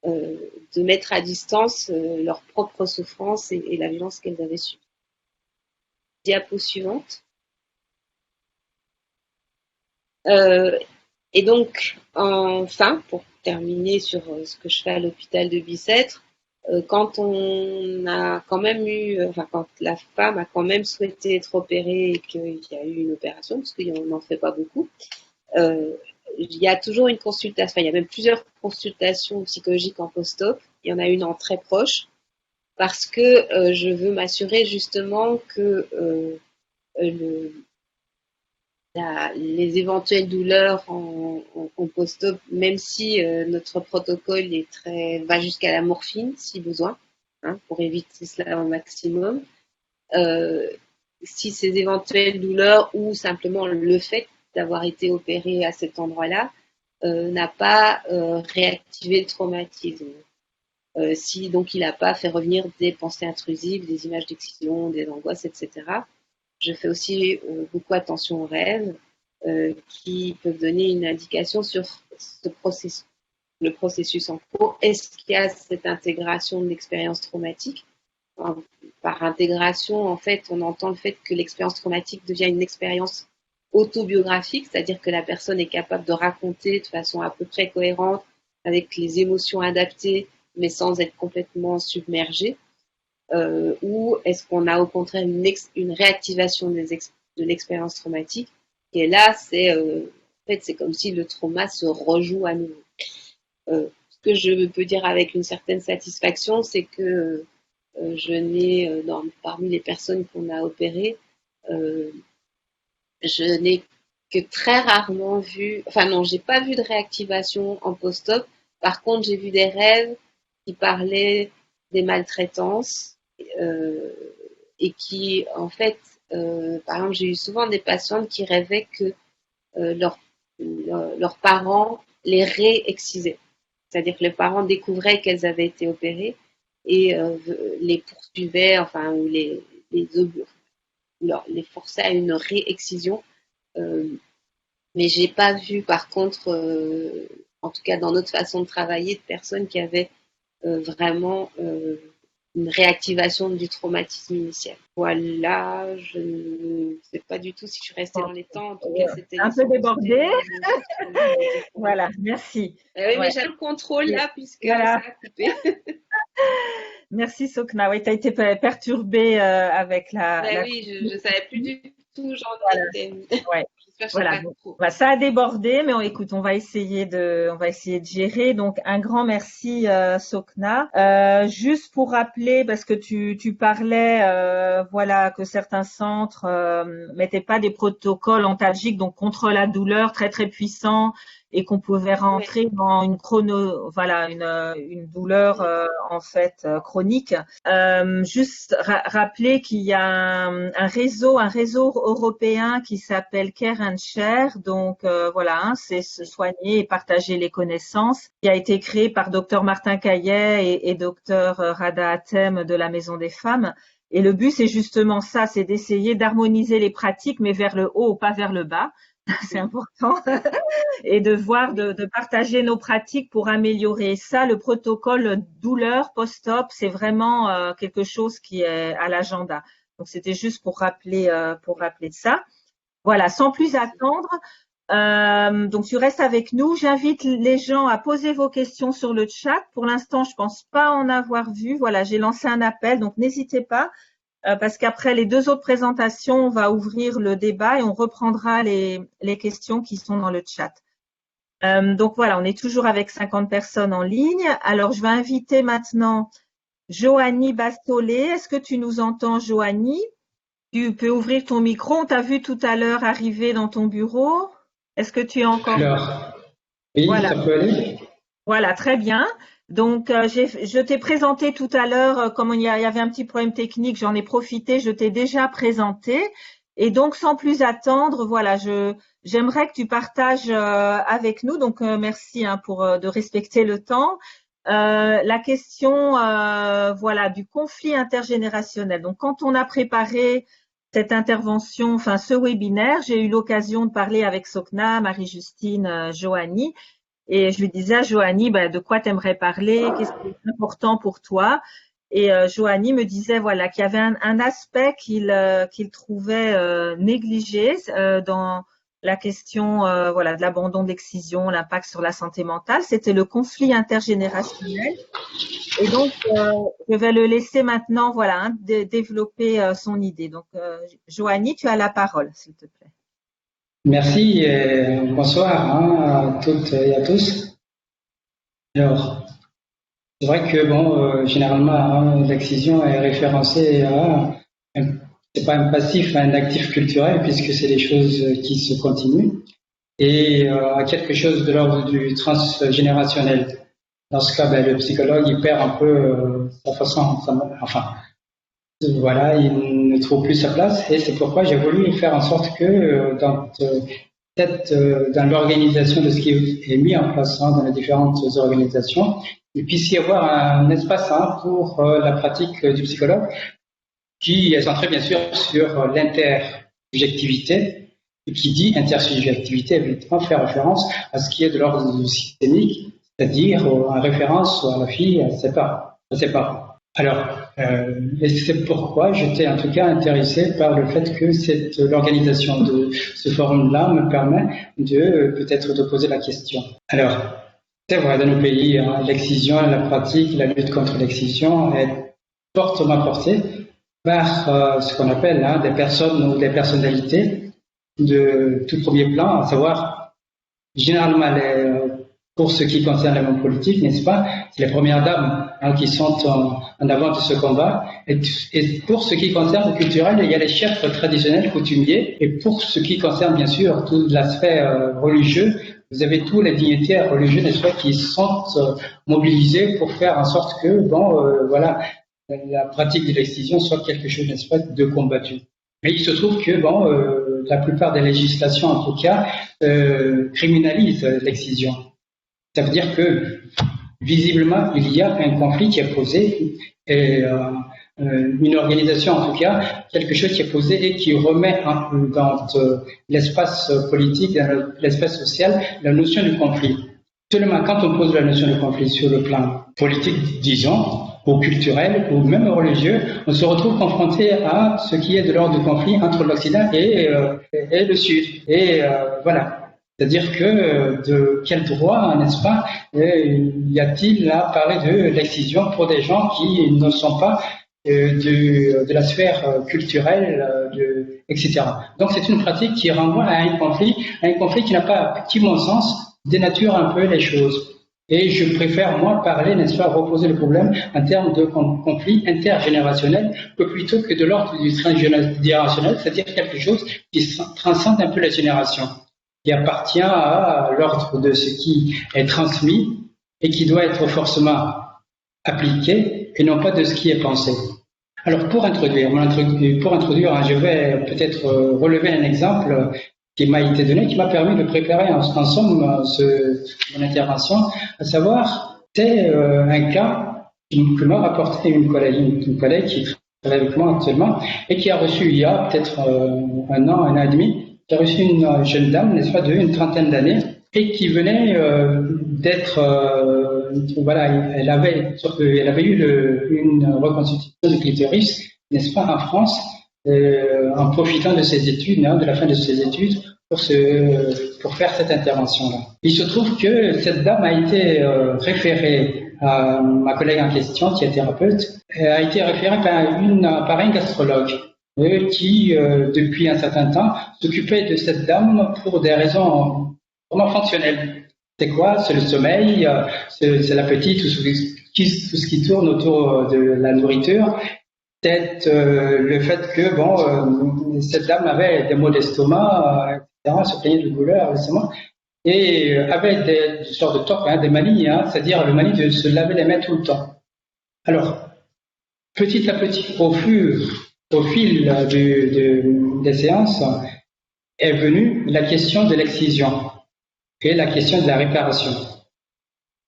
de mettre à distance leur propre souffrance et la violence qu'elles avaient subie. Diapo suivante. Et donc, enfin, pour terminer sur ce que je fais à l'hôpital de Bicêtre, quand on a quand même eu, enfin quand la femme a quand même souhaité être opérée et qu'il y a eu une opération, parce qu'on n'en fait pas beaucoup, il y a toujours une consultation, enfin, il y a même plusieurs consultations psychologiques en post-op, il y en a une en très proche, parce que je veux m'assurer justement que les éventuelles douleurs en post-op, même si notre protocole va jusqu'à la morphine si besoin, hein, pour éviter cela au maximum. Si ces éventuelles douleurs ou simplement le fait d'avoir été opéré à cet endroit-là n'a pas réactivé le traumatisme. Si donc il n'a pas fait revenir des pensées intrusives, des images d'excision, des angoisses, etc. Je fais aussi beaucoup attention aux rêves qui peuvent donner une indication sur ce processus, le processus en cours. Est-ce qu'il y a cette intégration de l'expérience traumatique? Par intégration, en fait, on entend le fait que l'expérience traumatique devient une expérience autobiographique, c'est-à-dire que la personne est capable de raconter de façon à peu près cohérente, avec les émotions adaptées, mais sans être complètement submergée. Ou est-ce qu'on a au contraire une réactivation de l'expérience traumatique? Et là, en fait, c'est comme si le trauma se rejoue à nouveau. Ce que je peux dire avec une certaine satisfaction, c'est que je n'ai, parmi les personnes qu'on a opérées, je n'ai que très rarement vu, enfin non, j'ai pas vu de réactivation en post-op. Par contre, j'ai vu des rêves qui parlaient des maltraitances et qui, en fait, par exemple, j'ai eu souvent des patientes qui rêvaient que leurs parents les réexcisaient. C'est-à-dire que les parents découvraient qu'elles avaient été opérées et les poursuivaient, enfin, ou les forçaient à une réexcision. Mais j'ai pas vu, par contre, en tout cas dans notre façon de travailler, de personnes qui avaient vraiment une réactivation du traumatisme initial. Voilà, je ne sais pas du tout si je suis restée dans les temps. En tout cas, c'était un peu débordée. Voilà, merci. Oui, mais j'ai le contrôle là puisque ça a coupé. Merci Sokna. Oui, tu as été perturbée avec Oui, je ne savais plus du tout, j'en étais. Ouais. Voilà, ça a débordé, mais écoute, on va essayer de gérer. Donc, un grand merci, Sokna. Juste pour rappeler, parce que tu parlais, voilà, que certains centres mettaient pas des protocoles antalgiques, donc contre la douleur, très très puissants, et qu'on pouvait rentrer dans une une douleur en fait chronique. Juste rappeler qu'il y a un réseau européen qui s'appelle Care and Share, donc voilà, c'est se soigner et partager les connaissances, qui a été créé par Dr Martin Caillet et Dr Rada Hatem de la Maison des Femmes. Et le but, c'est justement ça, c'est d'essayer d'harmoniser les pratiques, mais vers le haut, pas vers le bas. C'est important. Et de partager nos pratiques pour améliorer ça. Le protocole douleur post-op, c'est vraiment quelque chose qui est à l'agenda. Donc, c'était juste pour rappeler ça. Voilà, sans plus attendre. Donc, tu restes avec nous. J'invite les gens à poser vos questions sur le chat. Pour l'instant, je pense pas en avoir vu. Voilà, j'ai lancé un appel, donc n'hésitez pas. Parce qu'après les deux autres présentations, on va ouvrir le débat et on reprendra les questions qui sont dans le chat. Donc voilà, on est toujours avec 50 personnes en ligne. Alors, je vais inviter maintenant Joanie Bastolé. Est-ce que tu nous entends, Joanie? Tu peux ouvrir ton micro. On t'a vu tout à l'heure arriver dans ton bureau. Est-ce que tu es encore là? Oui, voilà. Ça peut aller. Voilà, très bien. Donc, je t'ai présenté tout à l'heure, comme il y avait un petit problème technique, j'en ai profité, je t'ai déjà présenté. Et donc, sans plus attendre, voilà, j'aimerais que tu partages avec nous. Donc, merci de respecter le temps. La question, voilà, du conflit intergénérationnel. Donc, quand on a préparé cette intervention, enfin ce webinaire, j'ai eu l'occasion de parler avec Sokna, Marie-Justine, Joanie. Et je lui disais à Joanie, de quoi t'aimerais parler, qu'est-ce qui est important pour toi. Et Joanie me disait voilà qu'il y avait un aspect qu'il trouvait négligé dans la question voilà de l'abandon de l'excision, l'impact sur la santé mentale, c'était le conflit intergénérationnel. Et donc je vais le laisser maintenant voilà développer son idée. Donc Joanie, tu as la parole, s'il te plaît. Merci et bonsoir à toutes et à tous. Alors, c'est vrai que généralement, l'excision est référencée à, c'est pas un passif, un actif culturel puisque c'est des choses qui se continuent et à quelque chose de l'ordre du transgénérationnel. Dans ce cas, le psychologue il perd un peu sa façon, voilà, il ne trouve plus sa place et c'est pourquoi j'ai voulu faire en sorte que dans peut-être dans l'organisation de ce qui est mis en place dans les différentes organisations, il puisse y avoir un espace pour la pratique du psychologue qui est centré bien sûr sur l'intersubjectivité. Et qui dit intersubjectivité, évidemment, fait référence à ce qui est de l'ordre systémique, c'est-à-dire en référence à la fille, à ses parents. Alors, et c'est pourquoi j'étais en tout cas intéressé par le fait que l'organisation de ce forum-là me permet peut-être de poser la question. Alors, c'est vrai, dans nos pays, l'excision, la pratique, la lutte contre l'excision est fortement portée par ce qu'on appelle des personnes ou des personnalités de tout premier plan, à savoir, généralement, pour ce qui concerne le monde politique, n'est-ce pas, c'est les premières dames qui sont en avant de ce combat. Et pour ce qui concerne le culturel, il y a les chefs traditionnels coutumiers. Et pour ce qui concerne, bien sûr, tout l'aspect religieux, vous avez tous les dignitaires religieux, n'est-ce pas, qui sont mobilisés pour faire en sorte que, voilà, la pratique de l'excision soit quelque chose, n'est-ce pas, de combattu. Mais il se trouve que, la plupart des législations, en tout cas, criminalisent l'excision. Ça veut dire que, visiblement, il y a un conflit qui est posé, et une organisation, en tout cas, quelque chose qui est posé et qui remet dans l'espace politique, dans l'espace social, la notion du conflit. Seulement, quand on pose la notion de conflit sur le plan politique, disons, ou culturel, ou même religieux, on se retrouve confronté à ce qui est de l'ordre du conflit entre l'Occident et le Sud. Et voilà. C'est-à-dire que de quel droit, n'est-ce pas, y a-t-il à parler de l'excision pour des gens qui ne sont pas de la sphère culturelle, etc. Donc c'est une pratique qui renvoie à un conflit qui n'a pas, qui, mon sens, dénature un peu les choses. Et je préfère, moi, parler, n'est-ce pas, reposer le problème en termes de conflit intergénérationnel, plutôt que de l'ordre du transgénérationnel, c'est-à-dire quelque chose qui transcende un peu les générations, qui appartient à l'ordre de ce qui est transmis et qui doit être forcément appliqué et non pas de ce qui est pensé. Alors, pour introduire, je vais peut-être relever un exemple qui m'a été donné, qui m'a permis de préparer en somme mon intervention, à savoir, c'est un cas que m'a rapporté une collègue qui travaille avec moi actuellement et qui a reçu il y a peut-être un an et demi, qui a reçu une jeune dame, n'est-ce pas, d'une trentaine d'années et qui venait d'être, voilà, elle avait eu une reconstitution du clitoris, n'est-ce pas, en France, en profitant de ses études, de la fin de ses études, pour faire cette intervention-là. Il se trouve que cette dame a été référée à ma collègue en question, qui est thérapeute, a été référée par un gastrologue qui, depuis un certain temps, s'occupait de cette dame pour des raisons vraiment fonctionnelles. C'est quoi? C'est le sommeil, c'est l'appétit, tout ce qui tourne autour de la nourriture. Peut-être le fait que cette dame avait des maux d'estomac, etc., se plaignait de douleurs récemment, et avait des sortes de tocs, des manies, c'est-à-dire le manie de se laver les mains tout le temps. Alors, petit à petit, au fil des séances, est venue la question de l'excision et la question de la réparation.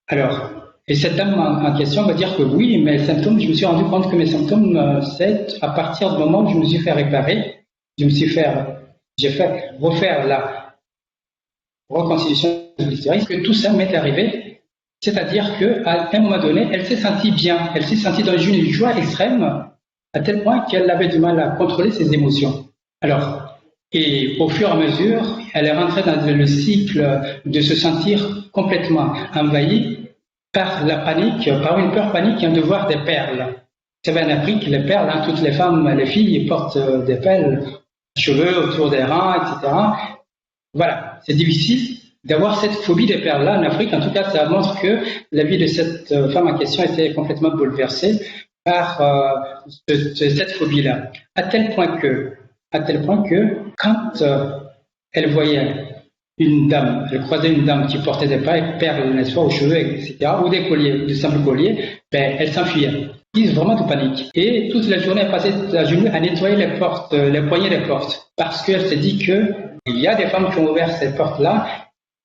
Alors, et cette dame en question va dire que oui, mes symptômes, je me suis rendu compte que mes symptômes, c'est à partir du moment où je me suis fait réparer, j'ai fait refaire la reconstitution du clitoris, que tout ça m'est arrivé. C'est-à-dire qu'à un moment donné, elle s'est sentie bien, elle s'est sentie dans une joie extrême, à tel point qu'elle avait du mal à contrôler ses émotions. Alors, et au fur et à mesure, elle est rentrée dans le cycle de se sentir complètement envahie par la panique, par une peur panique de voir des perles. Vous savez, en Afrique, les perles, toutes les femmes, les filles portent des perles, cheveux autour des reins, etc. Voilà, c'est difficile d'avoir cette phobie des perles-là en Afrique. En tout cas, ça montre que la vie de cette femme en question était complètement bouleversée par cette phobie-là. À tel point que quand elle voyait elle croisait une dame qui portait des perles, n'est-ce pas, aux cheveux, etc., ou des colliers, de simples colliers, elle s'enfuyait. Ils vraiment de panique. Et toute la journée, elle passait la journée à nettoyer les portes, les poignées des portes, parce qu'elle s'est dit que Il y a des femmes qui ont ouvert cette porte-là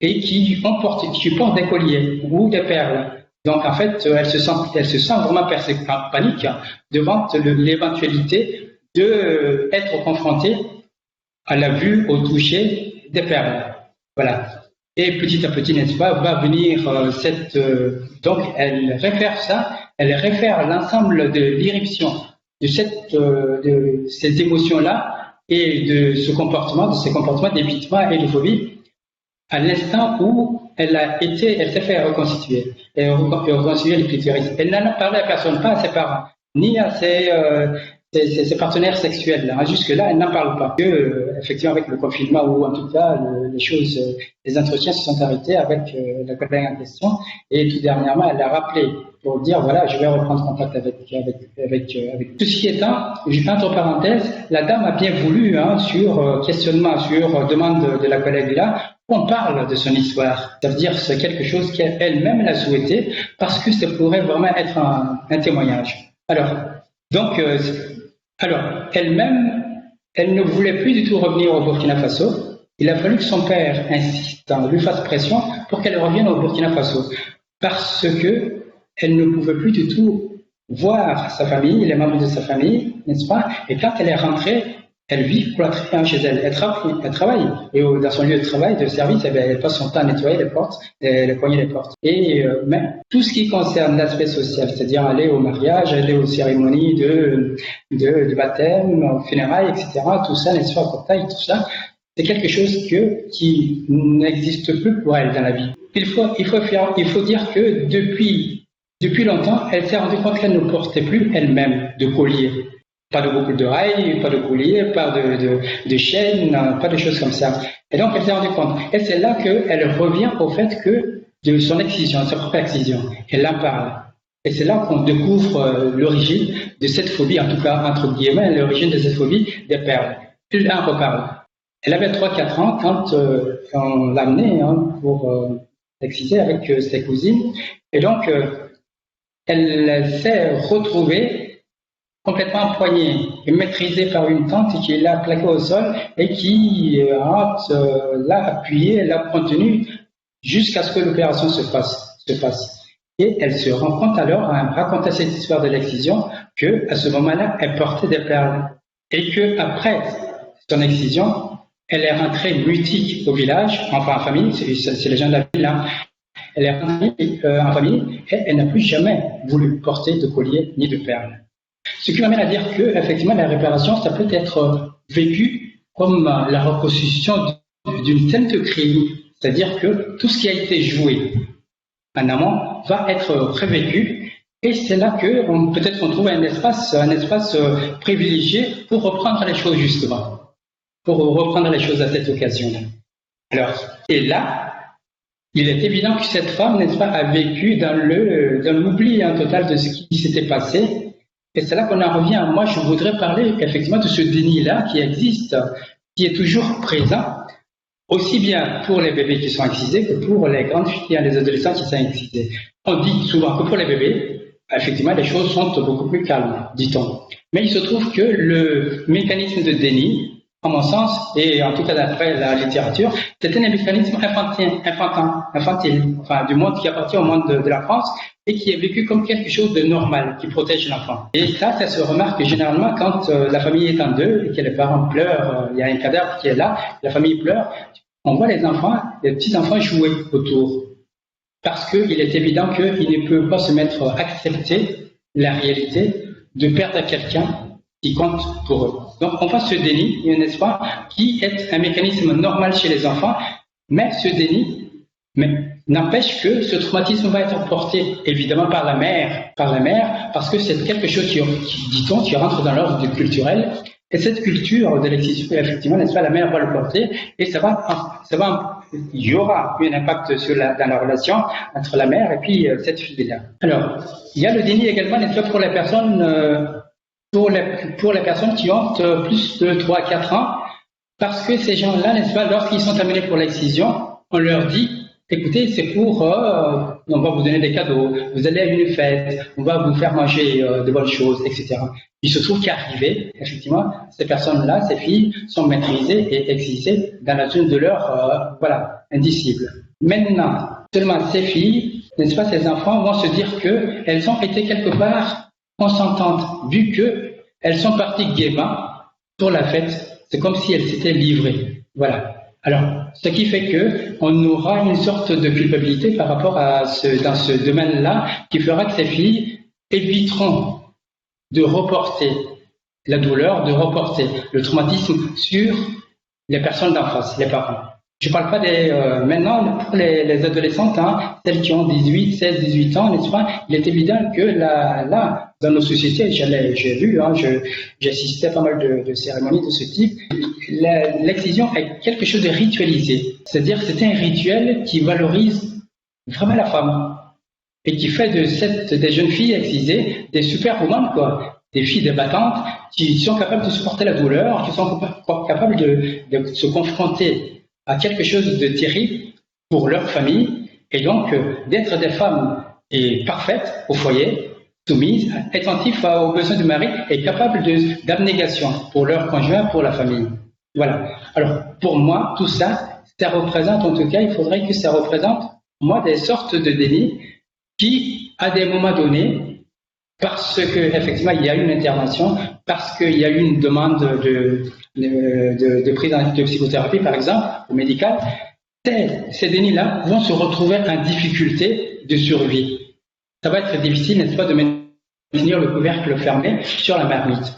et qui portent des colliers ou des perles. Donc en fait, elles se sentent vraiment en panique devant l'éventualité d'être confrontées à la vue, au toucher des perles. Voilà. Et petit à petit, n'est-ce pas, va venir donc elle réfère l'ensemble de l'irruption de ces émotions-là et de ces comportements d'évitement et de phobie à l'instant où elle s'est fait reconstituer et reconstituer le clitoris. Elle n'en a parlé à personne, pas à ses parents, ni à ses partenaires sexuels. Là. Jusque-là, elle n'en parle pas. Effectivement, avec le confinement, ou en tout cas, les entretiens se sont arrêtés avec la collègue en question. Et tout dernièrement, elle l'a rappelé pour dire, voilà, je vais reprendre contact avec tout ce qui étant, entre parenthèses, la dame a bien voulu, sur questionnement, sur demande de la collègue là, on parle de son histoire. Ça veut dire que c'est quelque chose qu'elle-même l'a souhaité parce que ça pourrait vraiment être un témoignage. Donc, elle-même, elle ne voulait plus du tout revenir au Burkina Faso. Il a fallu que son père insiste, lui fasse pression pour qu'elle revienne au Burkina Faso. Parce que elle ne pouvait plus du tout voir sa famille, les membres de sa famille, n'est-ce pas? Et quand elle est rentrée, elle vit cloîtrée chez elle. Elle travaille. Et dans son lieu de travail, de service, elle passe son temps à nettoyer les portes, les cogner les portes. Et mais tout ce qui concerne l'aspect social, c'est-à-dire aller au mariage, aller aux cérémonies de baptême, aux funérailles, etc., tout ça, n'est-ce pas, portail, tout ça, c'est quelque chose qui n'existe plus pour elle dans la vie. Il faut dire que depuis longtemps, elle s'est rendue compte qu'elle ne portait plus elle-même de collier. Pas de boucle d'oreille, pas de collier, pas de chaîne, pas de choses comme ça. Et donc, elle s'est rendue compte. Et c'est là qu'elle revient au fait que de son excision, sa propre excision. Elle en parle. Et c'est là qu'on découvre l'origine de cette phobie, en tout cas, entre guillemets, l'origine de cette phobie des perles. Elle en reparle. Elle avait 3-4 ans quand on l'a amenée pour exciter avec ses cousines. Et donc, elle s'est retrouvée complètement empoignée et maîtrisée par une tante qui l'a plaquée au sol et qui l'a appuyée, l'a contenue jusqu'à ce que l'opération se fasse. Et elle se rend compte alors, en racontant cette histoire de l'excision, qu'à ce moment-là, elle portait des perles. Et qu'après son excision, elle est rentrée mutique au village, enfin en famille, c'est les gens de la ville, Elle est rentrée en famille et elle n'a plus jamais voulu porter de collier ni de perles. Ce qui m'amène à dire que, effectivement, la réparation, ça peut être vécu comme la reconstitution d'une scène de crime. C'est-à-dire que tout ce qui a été joué en amont va être revécu. Et c'est là que peut-être qu'on trouve un espace privilégié pour reprendre les choses justement. Pour reprendre les choses à cette occasion-là. Alors, et là, il est évident que cette femme, n'est-ce pas, a vécu dans l'oubli total de ce qui s'était passé. Et c'est là qu'on en revient. Moi, je voudrais parler effectivement de ce déni-là qui existe, qui est toujours présent, aussi bien pour les bébés qui sont excisés que pour les grandes filles et les adolescents qui sont excisés. On dit souvent que pour les bébés, effectivement, les choses sont beaucoup plus calmes, dit-on. Mais il se trouve que le mécanisme de déni, à mon sens, et en tout cas d'après la littérature, c'est un mécanisme infantile, enfin du monde qui appartient au monde de la France et qui est vécu comme quelque chose de normal, qui protège l'enfant. Et ça se remarque généralement quand la famille est en deux et que les parents pleurent, il y a un cadavre qui est là, la famille pleure, on voit les petits-enfants jouer autour. Parce qu'il est évident qu'ils ne peuvent pas se mettre à accepter la réalité de perdre quelqu'un qui compte pour eux. Donc on voit ce déni, n'est-ce pas, qui est un mécanisme normal chez les enfants, mais ce déni n'empêche que ce traumatisme va être porté évidemment par la mère, parce que c'est quelque chose qui dit-on, qui rentre dans l'ordre culturel, et cette culture de l'excision, effectivement, n'est-ce pas, la mère va le porter, et il y aura un impact dans la relation entre la mère et puis cette fille-là. Alors, il y a le déni également, n'est-ce pas, pour les personnes, pour les personnes qui ont plus de 3-4 ans, parce que ces gens-là, n'est-ce pas, lorsqu'ils sont amenés pour l'excision, on leur dit écoutez, c'est pour, on va vous donner des cadeaux, vous allez à une fête, on va vous faire manger de bonnes choses, etc. Il se trouve qu'arrivé, effectivement, ces personnes-là, ces filles, sont maîtrisées et excisées dans la zone de leur, indicible. Maintenant, seulement ces filles, n'est-ce pas, ces enfants vont se dire qu'elles ont été quelque part consentantes, vu qu'elles sont parties gaiement pour la fête. C'est comme si elles s'étaient livrées. Voilà. Alors, ce qui fait qu'on aura une sorte de culpabilité par rapport dans ce domaine-là, qui fera que ces filles éviteront de reporter la douleur, de reporter le traumatisme sur les personnes d'en face, les parents. Je ne parle pas maintenant pour les adolescentes, celles qui ont 18, 16, 18 ans, n'est-ce pas? Il est évident que là, dans nos sociétés, j'ai vu, j'ai assisté à pas mal de cérémonies de ce type, l'excision est quelque chose de ritualisé. C'est-à-dire que c'est un rituel qui valorise vraiment la femme et qui fait des jeunes filles excisées des superwomen, quoi. Des filles débattantes qui sont capables de supporter la douleur, qui sont capables de se confronter à quelque chose de terrible pour leur famille, et donc d'être des femmes parfaites au foyer, soumises, attentives aux besoins du mari et capables d'abnégation pour leur conjoint, pour la famille. Voilà. Alors, pour moi, tout ça, ça représente, en tout cas, il faudrait que ça représente, moi, des sortes de délits qui, à des moments donnés, parce que effectivement il y a une intervention, parce qu'il y a eu une demande de prise de psychothérapie par exemple, ou médicale, ces dénis-là vont se retrouver en difficulté de survie. Ça va être difficile, n'est-ce pas, de maintenir le couvercle fermé sur la marmite.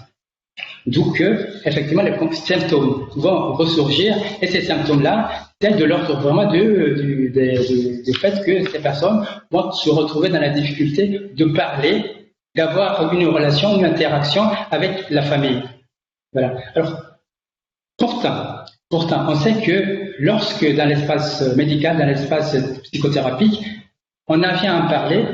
D'où que, effectivement, les symptômes vont ressurgir, et ces symptômes-là, c'est de l'ordre vraiment du fait que ces personnes vont se retrouver dans la difficulté de parler, d'avoir une relation, une interaction avec la famille. Voilà. Alors, pourtant, on sait que lorsque dans l'espace médical, dans l'espace psychothérapique, on en vient à parler,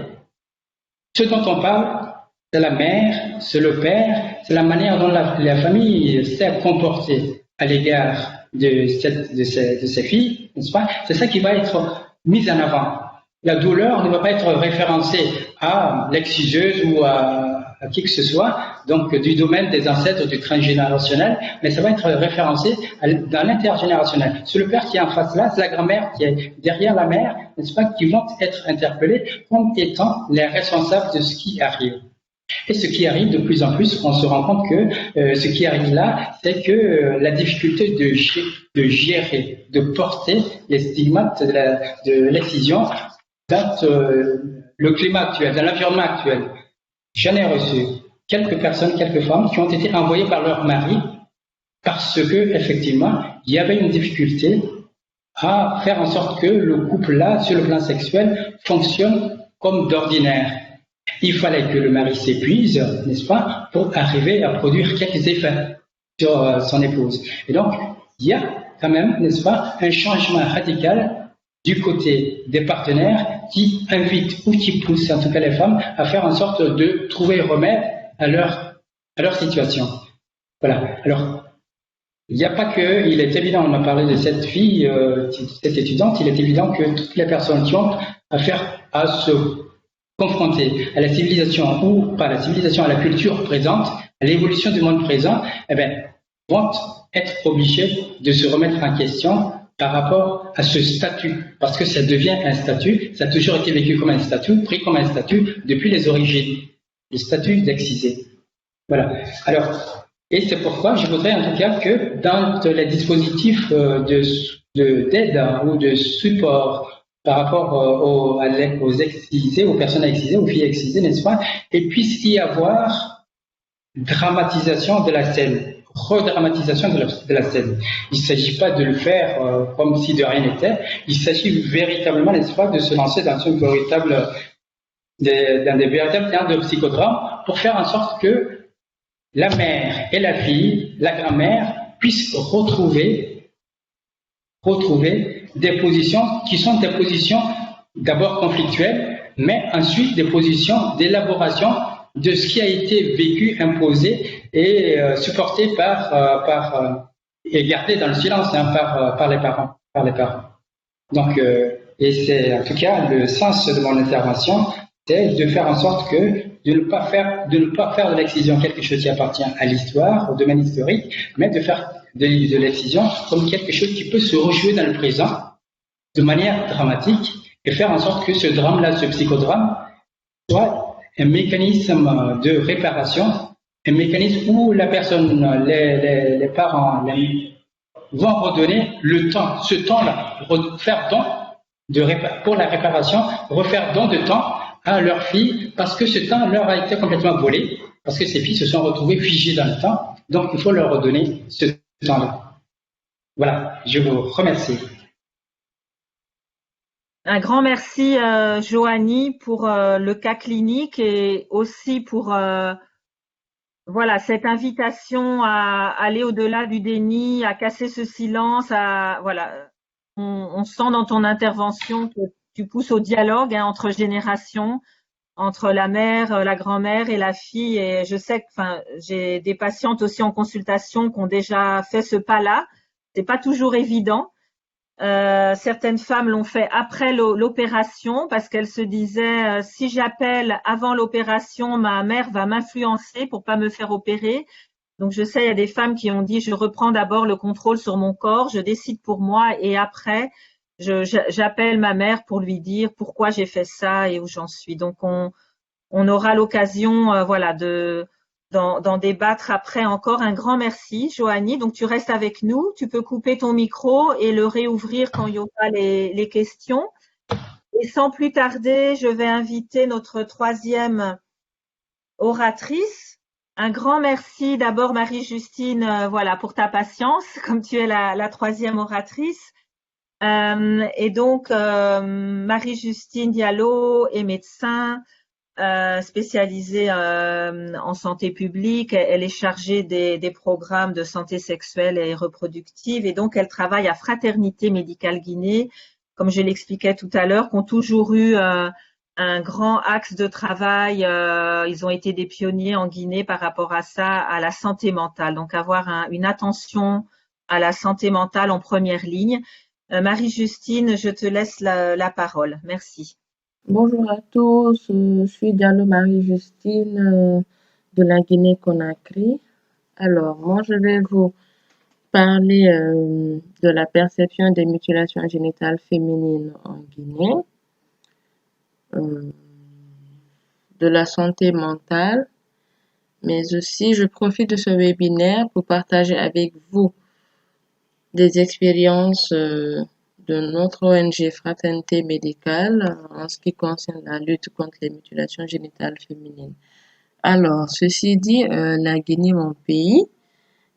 ce dont on parle, c'est la mère, c'est le père, c'est la manière dont la famille s'est comportée à l'égard de ces filles, n'est-ce pas? C'est ça qui va être mis en avant. La douleur ne va pas être référencée à l'exciseuse ou à qui que ce soit, donc du domaine des ancêtres du transgénérationnel, mais ça va être référencé dans l'intergénérationnel. C'est le père qui est en face là, c'est la grand-mère qui est derrière la mère, n'est-ce pas, qui vont être interpellés comme étant les responsables de ce qui arrive. Et ce qui arrive de plus en plus, on se rend compte que ce qui arrive là, c'est que la difficulté de gérer, de porter les stigmates de l'excision dans le climat actuel, dans l'environnement actuel. J'en ai reçu quelques personnes, quelques femmes qui ont été envoyées par leur mari parce que, effectivement, il y avait une difficulté à faire en sorte que le couple-là, sur le plan sexuel, fonctionne comme d'ordinaire. Il fallait que le mari s'épuise, n'est-ce pas, pour arriver à produire quelques effets sur son épouse. Et donc, il y a quand même, n'est-ce pas, un changement radical du côté des partenaires qui invitent ou qui poussent en tout cas les femmes à faire en sorte de trouver remède à leur situation. Voilà. Alors, il n'y a pas que, il est évident, on a parlé de cette fille, cette étudiante, il est évident que toutes les personnes qui ont affaire à se confronter à la civilisation ou pas à la civilisation, à la culture présente, à l'évolution du monde présent, vont être obligées de se remettre en question par rapport à ce statut, parce que ça devient un statut, ça a toujours été vécu comme un statut, pris comme un statut depuis les origines, le statut d'excisé. Voilà. Alors, et c'est pourquoi je voudrais en tout cas que dans les dispositifs d'aide ou de support par rapport aux excisés, aux personnes excisées, aux filles excisées, n'est-ce pas, il puisse y avoir dramatisation de la scène, redramatisation de la scène. Il ne s'agit pas de le faire comme si de rien n'était, il s'agit véritablement, n'est-ce pas, de se lancer dans des véritables théâtres de psychodrame pour faire en sorte que la mère et la fille, la grand-mère, puissent retrouver des positions qui sont des positions d'abord conflictuelles, mais ensuite des positions d'élaboration de ce qui a été vécu, imposé et supporté et gardé dans le silence par les parents. Donc et c'est en tout cas le sens de mon intervention, c'est de faire en sorte que de ne pas faire de l'excision quelque chose qui appartient à l'histoire, au domaine historique, mais de faire de l'excision comme quelque chose qui peut se rejouer dans le présent de manière dramatique et faire en sorte que ce drame-là, ce psychodrame, soit un mécanisme de réparation, un mécanisme où la personne, les parents vont redonner le temps, ce temps-là, faire don pour la réparation, refaire don de temps à leur fille parce que ce temps leur a été complètement volé, parce que ces filles se sont retrouvées figées dans le temps, donc il faut leur redonner ce temps-là. Voilà, je vous remercie. Un grand merci, Joanie, pour le cas clinique et aussi pour voilà cette invitation à aller au-delà du déni, à casser ce silence, à voilà. On sent dans ton intervention que tu pousses au dialogue entre générations, entre la mère, la grand-mère et la fille. Et je sais que, enfin, j'ai des patientes aussi en consultation qui ont déjà fait ce pas-là. C'est pas toujours évident. Certaines femmes l'ont fait après l'opération parce qu'elles se disaient si j'appelle avant l'opération, ma mère va m'influencer pour pas me faire opérer. Donc je sais, il y a des femmes qui ont dit je reprends d'abord le contrôle sur mon corps, je décide pour moi et après j'appelle ma mère pour lui dire pourquoi j'ai fait ça et où j'en suis. Donc on aura l'occasion voilà d'en débattre après encore. Un grand merci, Joanie. Donc tu restes avec nous. Tu peux couper ton micro et le réouvrir quand il y aura les questions. Et sans plus tarder, je vais inviter notre troisième oratrice. Un grand merci d'abord Marie-Justine, voilà pour ta patience, comme tu es la troisième oratrice. Et donc Marie-Justine Diallo est médecin. Spécialisée en santé publique. Elle est chargée des programmes de santé sexuelle et reproductive et donc elle travaille à Fraternité Médicale Guinée, comme je l'expliquais tout à l'heure, qui ont toujours eu un grand axe de travail. Ils ont été des pionniers en Guinée par rapport à ça, à la santé mentale. Donc avoir une attention à la santé mentale en première ligne. Marie-Justine, je te laisse la parole. Merci. Bonjour à tous, je suis Diallo Marie-Justine de la Guinée-Conakry. Alors, moi, je vais vous parler de la perception des mutilations génitales féminines en Guinée, de la santé mentale, mais aussi je profite de ce webinaire pour partager avec vous des expériences de notre ONG Fraternité Médicale en ce qui concerne la lutte contre les mutilations génitales féminines. Alors, ceci dit, la Guinée, mon pays,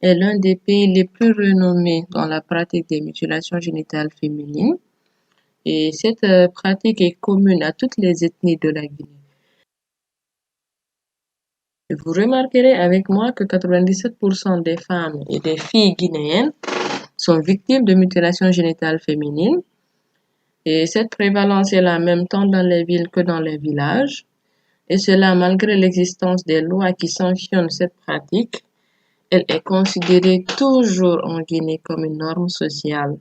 est l'un des pays les plus renommés dans la pratique des mutilations génitales féminines. Et cette pratique est commune à toutes les ethnies de la Guinée. Vous remarquerez avec moi que 97% des femmes et des filles guinéennes sont victimes de mutilations génitales féminines. Et cette prévalence est la même tant dans les villes que dans les villages. Et cela malgré l'existence des lois qui sanctionnent cette pratique. Elle est considérée toujours en Guinée comme une norme sociale.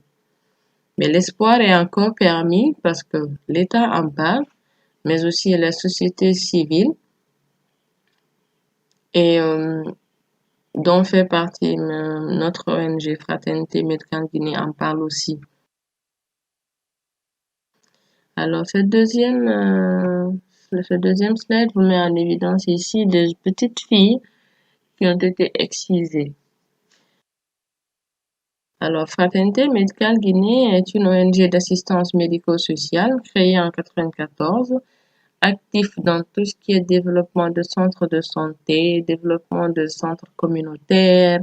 Mais l'espoir est encore permis parce que l'État en parle, mais aussi la société civile, et dont fait partie notre ONG Fraternité Médicale Guinée en parle aussi. Alors, ce deuxième slide vous met en évidence ici des petites filles qui ont été excisées. Alors, Fraternité Médicale Guinée est une ONG d'assistance médico-sociale créée en 1994, actif dans tout ce qui est développement de centres de santé, développement de centres communautaires,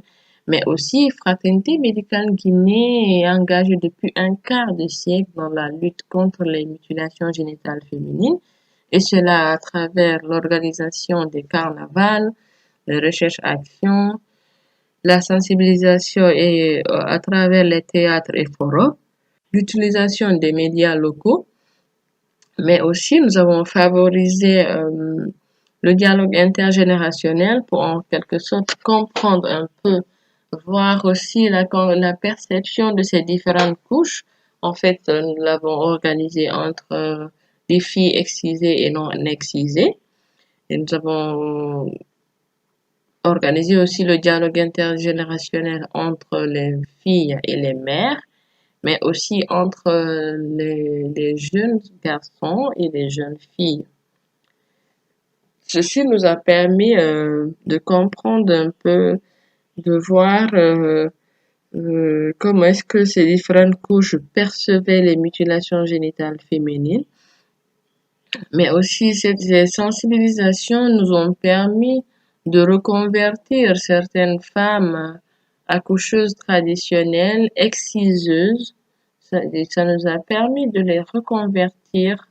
mais aussi Fraternité Médicale Guinée est engagée depuis un quart de siècle dans la lutte contre les mutilations génitales féminines, et cela à travers l'organisation des carnavals, les recherches-actions, la sensibilisation et à travers les théâtres et forums, l'utilisation des médias locaux, mais aussi nous avons favorisé le dialogue intergénérationnel pour en quelque sorte comprendre un peu, voir aussi la perception de ces différentes couches En fait, nous l'avons organisé entre les filles excisées et non excisées. Et nous avons organisé aussi le dialogue intergénérationnel entre les filles et les mères, mais aussi entre les jeunes garçons et les jeunes filles. Ceci nous a permis de comprendre un peu, de voir comment est-ce que ces différentes couches percevaient les mutilations génitales féminines. Mais aussi, ces sensibilisations nous ont permis de reconvertir certaines femmes accoucheuses traditionnelles, exciseuses. Ça nous a permis de les reconvertir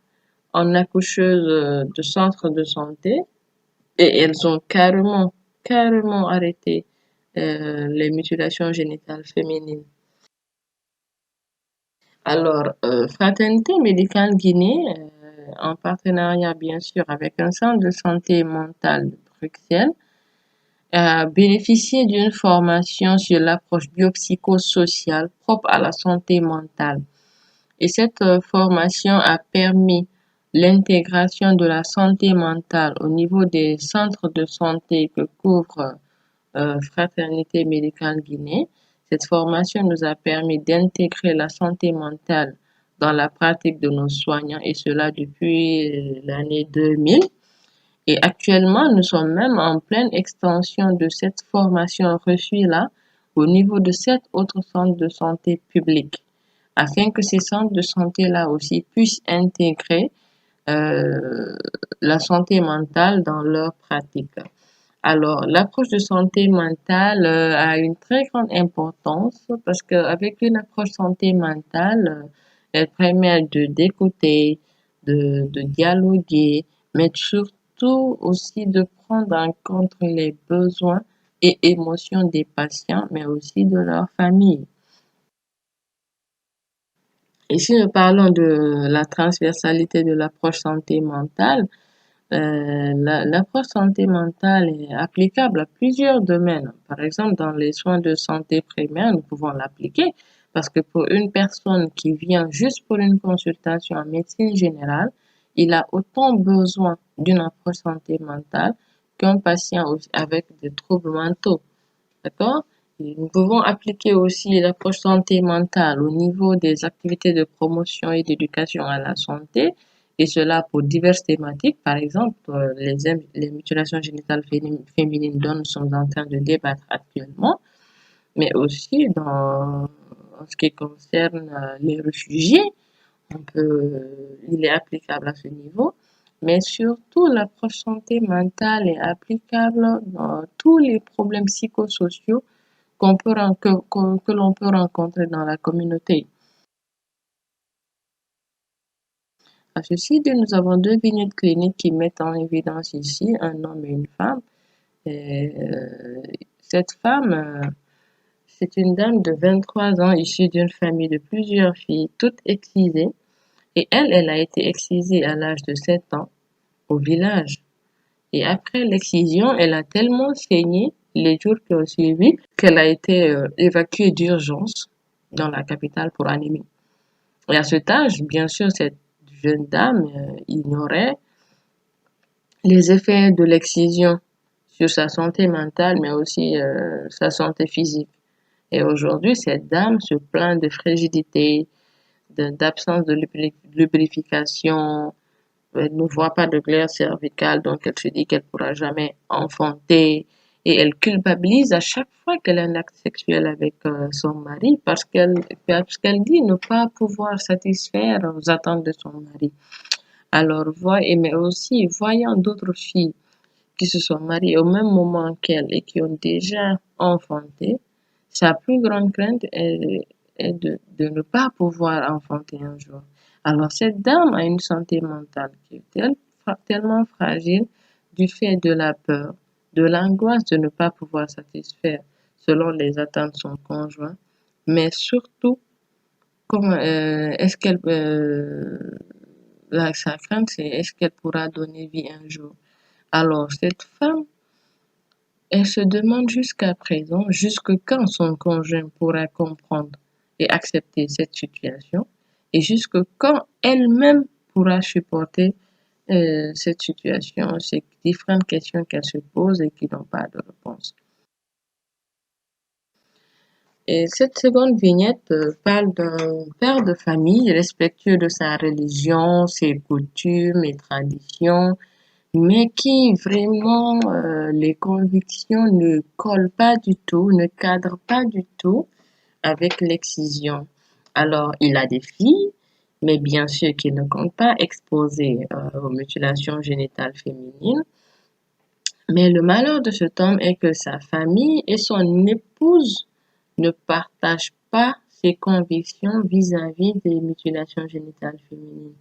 en accoucheuses de centres de santé et elles ont carrément arrêté les mutilations génitales féminines. Alors, Fraternité Médicale Guinée, en partenariat bien sûr avec un centre de santé mentale de Bruxelles, a bénéficié d'une formation sur l'approche biopsychosociale propre à la santé mentale. Et cette formation a permis l'intégration de la santé mentale au niveau des centres de santé que couvre Fraternité Médicale Guinée. Cette formation nous a permis d'intégrer la santé mentale dans la pratique de nos soignants et cela depuis l'année 2000. Et actuellement, nous sommes même en pleine extension de cette formation reçue-là au niveau de 7 autres centres de santé publics afin que ces centres de santé-là aussi puissent intégrer la santé mentale dans leur pratique. Alors, l'approche de santé mentale a une très grande importance parce qu'avec une approche santé mentale, elle permet d'écouter, de dialoguer, mais surtout aussi de prendre en compte les besoins et émotions des patients, mais aussi de leur famille. Et si nous parlons de la transversalité de l'approche santé mentale, l'approche santé mentale est applicable à plusieurs domaines. Par exemple, dans les soins de santé primaire, nous pouvons l'appliquer parce que pour une personne qui vient juste pour une consultation en médecine générale, il a autant besoin d'une approche santé mentale qu'un patient avec des troubles mentaux. D'accord? Nous pouvons appliquer aussi l'approche santé mentale au niveau des activités de promotion et d'éducation à la santé, et cela pour diverses thématiques, par exemple les mutilations génitales féminines dont nous sommes en train de débattre actuellement, mais aussi en ce qui concerne les réfugiés, il est applicable à ce niveau. Mais surtout, l'approche santé mentale est applicable dans tous les problèmes psychosociaux que l'on peut rencontrer dans la communauté. À ceci dit, nous avons 2 vignettes cliniques qui mettent en évidence ici un homme et une femme. Cette femme, c'est une dame de 23 ans issue d'une famille de plusieurs filles, toutes excisées. Et elle a été excisée à l'âge de 7 ans au village. Et après l'excision, elle a tellement saigné les jours qui ont suivi qu'elle a été évacuée d'urgence dans la capitale pour anémie. Et à cet âge, bien sûr, cette jeune dame ignorait les effets de l'excision sur sa santé mentale, mais aussi sa santé physique. Et aujourd'hui, cette dame se plaint de frigidité, d'absence de lubrification. Elle ne voit pas de glaire cervicale, donc elle se dit qu'elle pourra jamais enfanter. Et elle culpabilise à chaque fois qu'elle a un acte sexuel avec son mari parce qu'elle dit ne pas pouvoir satisfaire aux attentes de son mari. Alors, mais aussi, voyant d'autres filles qui se sont mariées au même moment qu'elle et qui ont déjà enfanté, sa plus grande crainte est de ne pas pouvoir enfanter un jour. Alors, cette dame a une santé mentale qui est tellement fragile du fait de la peur, de l'angoisse de ne pas pouvoir satisfaire selon les attentes de son conjoint, mais surtout, sa crainte, c'est est-ce qu'elle pourra donner vie un jour. Alors, cette femme, elle se demande jusqu'à présent, jusque quand son conjoint pourra comprendre et accepter cette situation. et jusque quand elle-même pourra supporter cette situation, ces différentes questions qu'elle se pose et qui n'ont pas de réponse. Et cette seconde vignette parle d'un père de famille respectueux de sa religion, ses coutumes et traditions, mais qui vraiment les convictions ne collent pas du tout, ne cadrent pas du tout avec l'excision. Alors, il a des filles, mais bien sûr qu'il ne compte pas exposer aux mutilations génitales féminines. Mais le malheur de cet homme est que sa famille et son épouse ne partagent pas ses convictions vis-à-vis des mutilations génitales féminines.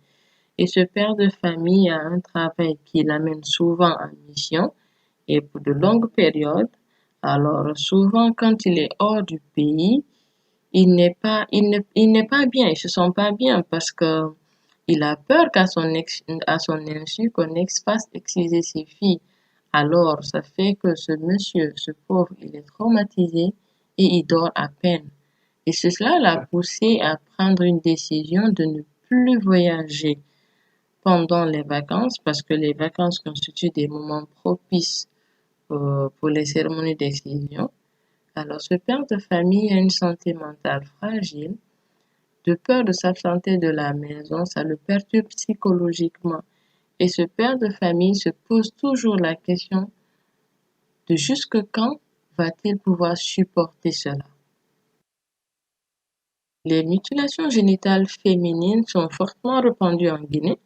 Et ce père de famille a un travail qui l'amène souvent en mission et pour de longues périodes. Alors souvent quand il est hors du pays, il n'est pas bien, il se sent pas bien parce que il a peur à son insu qu'on fasse exciser ses filles. Alors, ça fait que ce monsieur, ce pauvre, il est traumatisé et il dort à peine. Et cela l'a poussé à prendre une décision de ne plus voyager pendant les vacances parce que les vacances constituent des moments propices pour les cérémonies d'excision. Alors, ce père de famille a une santé mentale fragile. De peur de s'absenter de la maison, ça le perturbe psychologiquement. Et ce père de famille se pose toujours la question de jusque quand va-t-il pouvoir supporter cela? Les mutilations génitales féminines sont fortement répandues en Guinée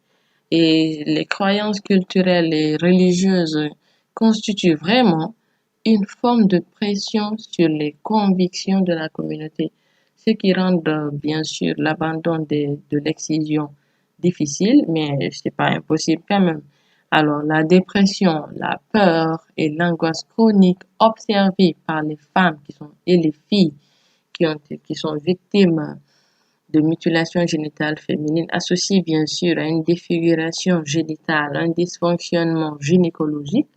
et les croyances culturelles et religieuses constituent vraiment une forme de pression sur les convictions de la communauté, ce qui rend bien sûr l'abandon de l'excision difficile, mais c'est pas impossible quand même. Alors, la dépression, la peur et l'angoisse chronique observées par les femmes et les filles qui sont victimes de mutilations génitales féminines associées bien sûr à une défiguration génitale, un dysfonctionnement gynécologique,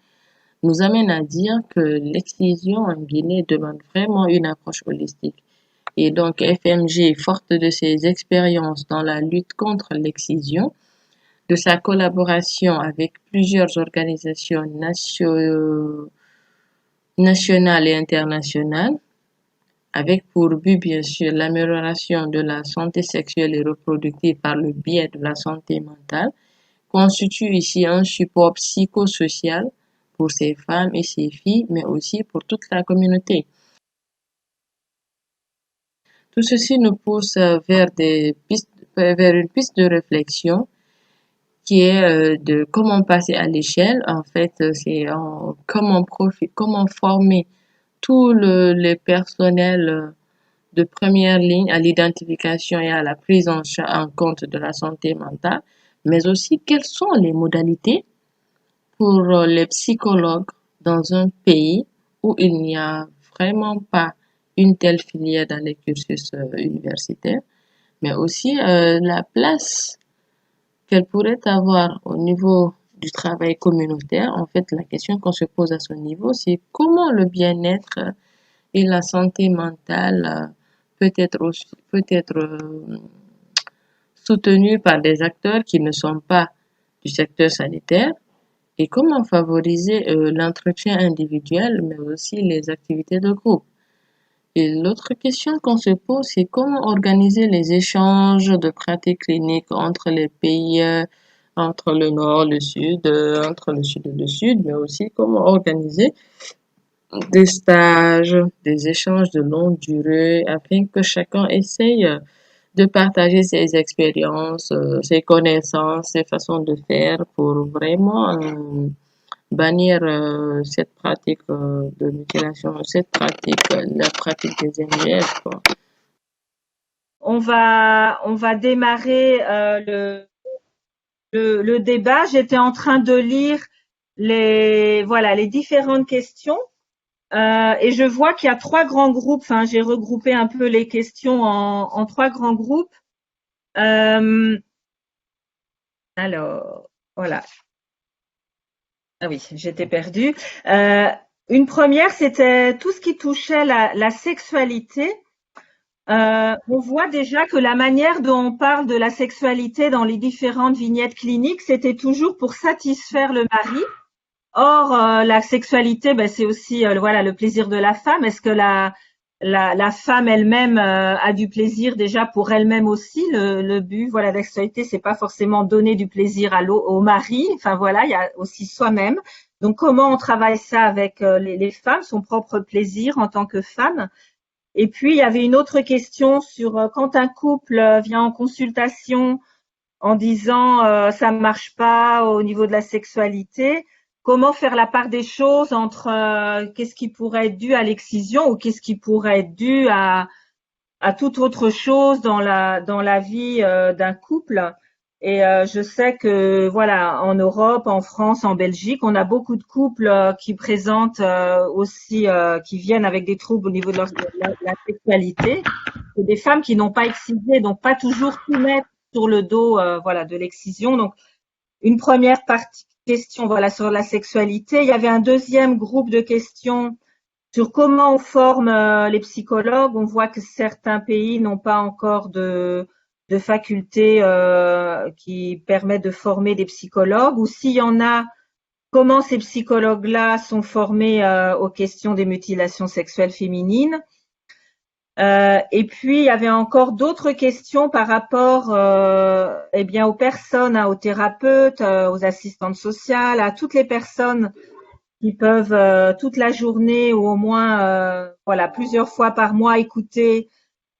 nous amène à dire que l'excision en Guinée demande vraiment une approche holistique. Et donc FMG, forte de ses expériences dans la lutte contre l'excision, de sa collaboration avec plusieurs organisations nationales et internationales, avec pour but bien sûr l'amélioration de la santé sexuelle et reproductive par le biais de la santé mentale, constitue ici un support psychosocial pour ces femmes et ces filles, mais aussi pour toute la communauté. Tout ceci nous pousse vers une piste de réflexion qui est de comment passer à l'échelle. En fait, c'est comment former tous les personnels de première ligne à l'identification et à la prise en compte de la santé mentale, mais aussi quelles sont les modalités pour les psychologues dans un pays où il n'y a vraiment pas une telle filière dans les cursus universitaires, mais aussi la place qu'elle pourrait avoir au niveau du travail communautaire. En fait, la question qu'on se pose à ce niveau, c'est comment le bien-être et la santé mentale peut être soutenu par des acteurs qui ne sont pas du secteur sanitaire et comment favoriser l'entretien individuel mais aussi les activités de groupe. Et l'autre question qu'on se pose, c'est comment organiser les échanges de pratiques cliniques entre les pays, entre le nord, le sud, entre le sud et le sud, mais aussi comment organiser des stages, des échanges de longue durée afin que chacun essaye de partager ses expériences, ses connaissances, ses façons de faire pour vraiment bannir cette pratique de mutilation, la pratique des MGF, quoi. On va démarrer le débat. J'étais en train de lire les différentes questions. Et je vois qu'il y a trois grands groupes. Enfin, j'ai regroupé un peu les questions en trois grands groupes. Alors, voilà. Ah oui, j'étais perdue. Une première, c'était tout ce qui touchait la sexualité. On voit déjà que la manière dont on parle de la sexualité dans les différentes vignettes cliniques, c'était toujours pour satisfaire le mari. Or, la sexualité, ben, c'est aussi voilà le plaisir de la femme. Est-ce que la femme elle-même a du plaisir déjà pour elle-même aussi? Le but, voilà, de la sexualité, c'est pas forcément donner du plaisir au mari. Enfin voilà, il y a aussi soi-même. Donc, comment on travaille ça avec les femmes, son propre plaisir en tant que femme? Et puis, il y avait une autre question sur quand un couple vient en consultation en disant ça marche pas au niveau de la sexualité, comment faire la part des choses entre qu'est-ce qui pourrait être dû à l'excision ou qu'est-ce qui pourrait être dû à toute autre chose dans la vie d'un couple. Et je sais que voilà, en Europe, en France, en Belgique, on a beaucoup de couples qui présentent aussi, qui viennent avec des troubles au niveau de la sexualité. C'est des femmes qui n'ont pas excisé, donc pas toujours tout mettre sur le dos, voilà, de l'excision. Donc une première partie question, voilà, sur la sexualité. Il y avait un deuxième groupe de questions sur comment on forme les psychologues. On voit que certains pays n'ont pas encore de facultés qui permettent de former des psychologues, ou s'il y en a, comment ces psychologues-là sont formés aux questions des mutilations sexuelles féminines. Et puis, il y avait encore d'autres questions par rapport eh bien, aux personnes, aux thérapeutes, aux assistantes sociales, à toutes les personnes qui peuvent toute la journée ou au moins voilà, plusieurs fois par mois écouter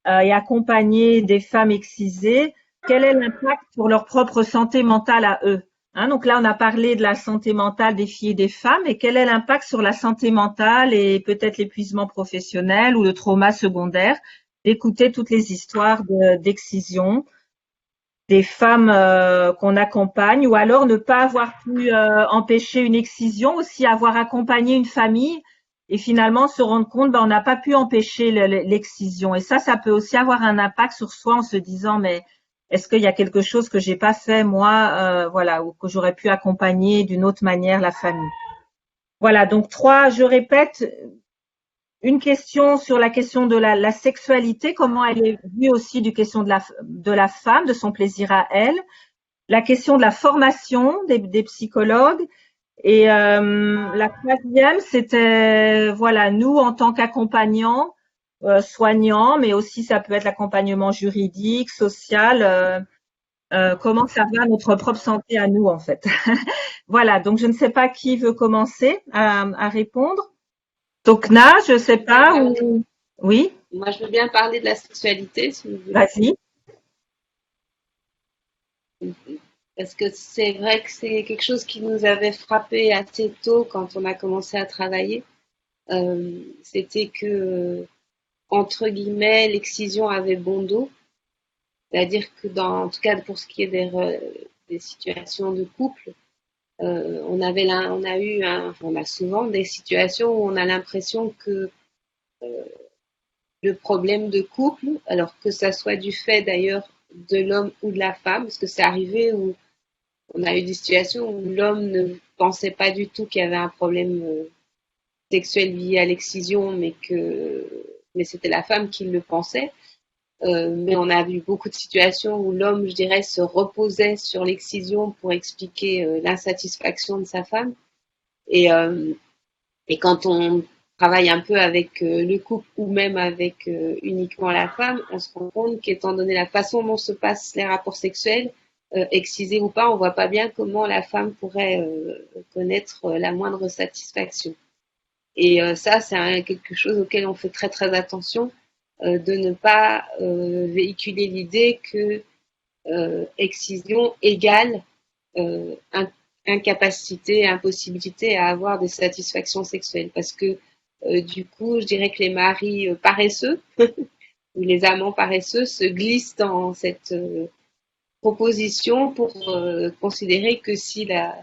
et accompagner des femmes excisées. Quel est l'impact sur leur propre santé mentale à eux? Donc là, on a parlé de la santé mentale des filles et des femmes, et quel est l'impact sur la santé mentale et peut-être l'épuisement professionnel ou le trauma secondaire d'écouter toutes les histoires d'excision des femmes qu'on accompagne, ou alors ne pas avoir pu empêcher une excision, aussi avoir accompagné une famille et finalement se rendre compte on n'a pas pu empêcher l'excision. Et ça peut aussi avoir un impact sur soi en se disant mais est-ce qu'il y a quelque chose que j'ai pas fait moi, voilà, ou que j'aurais pu accompagner d'une autre manière la famille. Voilà, donc je répète, une question sur la question de la sexualité, comment elle est vue aussi du question de la femme, de son plaisir à elle. La question de la formation des psychologues. Et la troisième, c'était voilà, nous en tant qu'accompagnants, soignants, mais aussi ça peut être l'accompagnement juridique, social, comment ça va notre propre santé à nous en fait. Voilà, donc je ne sais pas qui veut commencer à répondre. Tokna, je sais pas. Ou... Oui. Moi, je veux bien parler de la sexualité, si vous voulez. Vas-y. Parce que c'est vrai que c'est quelque chose qui nous avait frappé assez tôt quand on a commencé à travailler. C'était que, entre guillemets, l'excision avait bon dos. C'est-à-dire que en tout cas pour ce qui est des situations de couple, on a souvent des situations où on a l'impression que le problème de couple, alors que ça soit du fait d'ailleurs de l'homme ou de la femme, parce que c'est arrivé où on a eu des situations où l'homme ne pensait pas du tout qu'il y avait un problème sexuel lié à l'excision, mais c'était la femme qui le pensait. Mais on a vu beaucoup de situations où l'homme, je dirais, se reposait sur l'excision pour expliquer l'insatisfaction de sa femme. Et quand on travaille un peu avec le couple ou même avec uniquement la femme, on se rend compte qu'étant donné la façon dont se passent les rapports sexuels, excisés ou pas, on voit pas bien comment la femme pourrait connaître la moindre satisfaction. Et ça, c'est quelque chose auquel on fait très très attention, de ne pas véhiculer l'idée que excision égale incapacité, impossibilité à avoir des satisfactions sexuelles. Parce que du coup, je dirais que les maris paresseux ou les amants paresseux se glissent dans cette proposition pour considérer que si la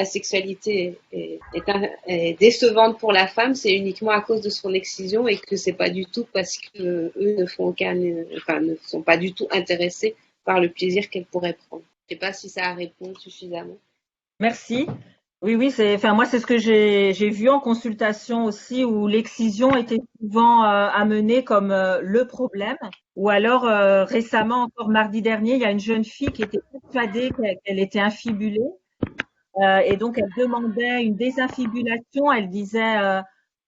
sexualité est décevante pour la femme, c'est uniquement à cause de son excision et que c'est pas du tout parce que eux ne sont pas du tout intéressés par le plaisir qu'elle pourrait prendre. Je sais pas si ça répond suffisamment. Merci. Oui, moi, c'est ce que j'ai vu en consultation aussi, où l'excision était souvent amenée comme le problème. Ou alors, récemment, encore mardi dernier, il y a une jeune fille qui était persuadée qu'elle était infibulée. Et donc, elle demandait une désinfibulation. Elle disait,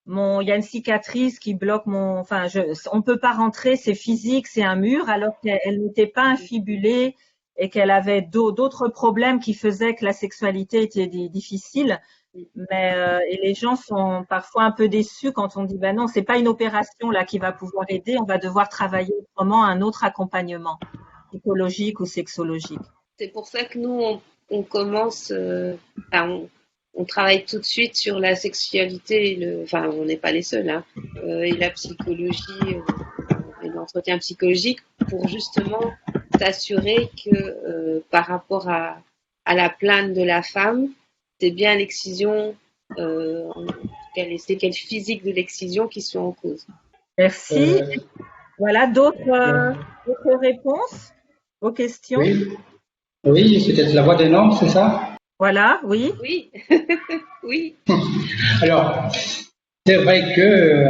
il y a une cicatrice qui bloque enfin, on peut pas rentrer, c'est physique, c'est un mur, alors qu'elle n'était pas infibulée et qu'elle avait d'autres problèmes qui faisaient que la sexualité était difficile. Mais et les gens sont parfois un peu déçus quand on dit ben non, c'est pas une opération là qui va pouvoir aider, on va devoir travailler autrement, un autre accompagnement psychologique ou sexologique. C'est pour ça que nous, on commence, on travaille tout de suite sur la sexualité, enfin, on n'est pas les seuls, hein, et la psychologie, et l'entretien psychologique pour justement s'assurer que par rapport à la plainte de la femme, c'est bien l'excision, les séquelles physiques de l'excision qui sont en cause. Merci. Voilà, d'autres réponses aux questions? Oui, peut-être la voix des normes, c'est ça? Voilà, oui. Oui, oui. Alors, c'est vrai que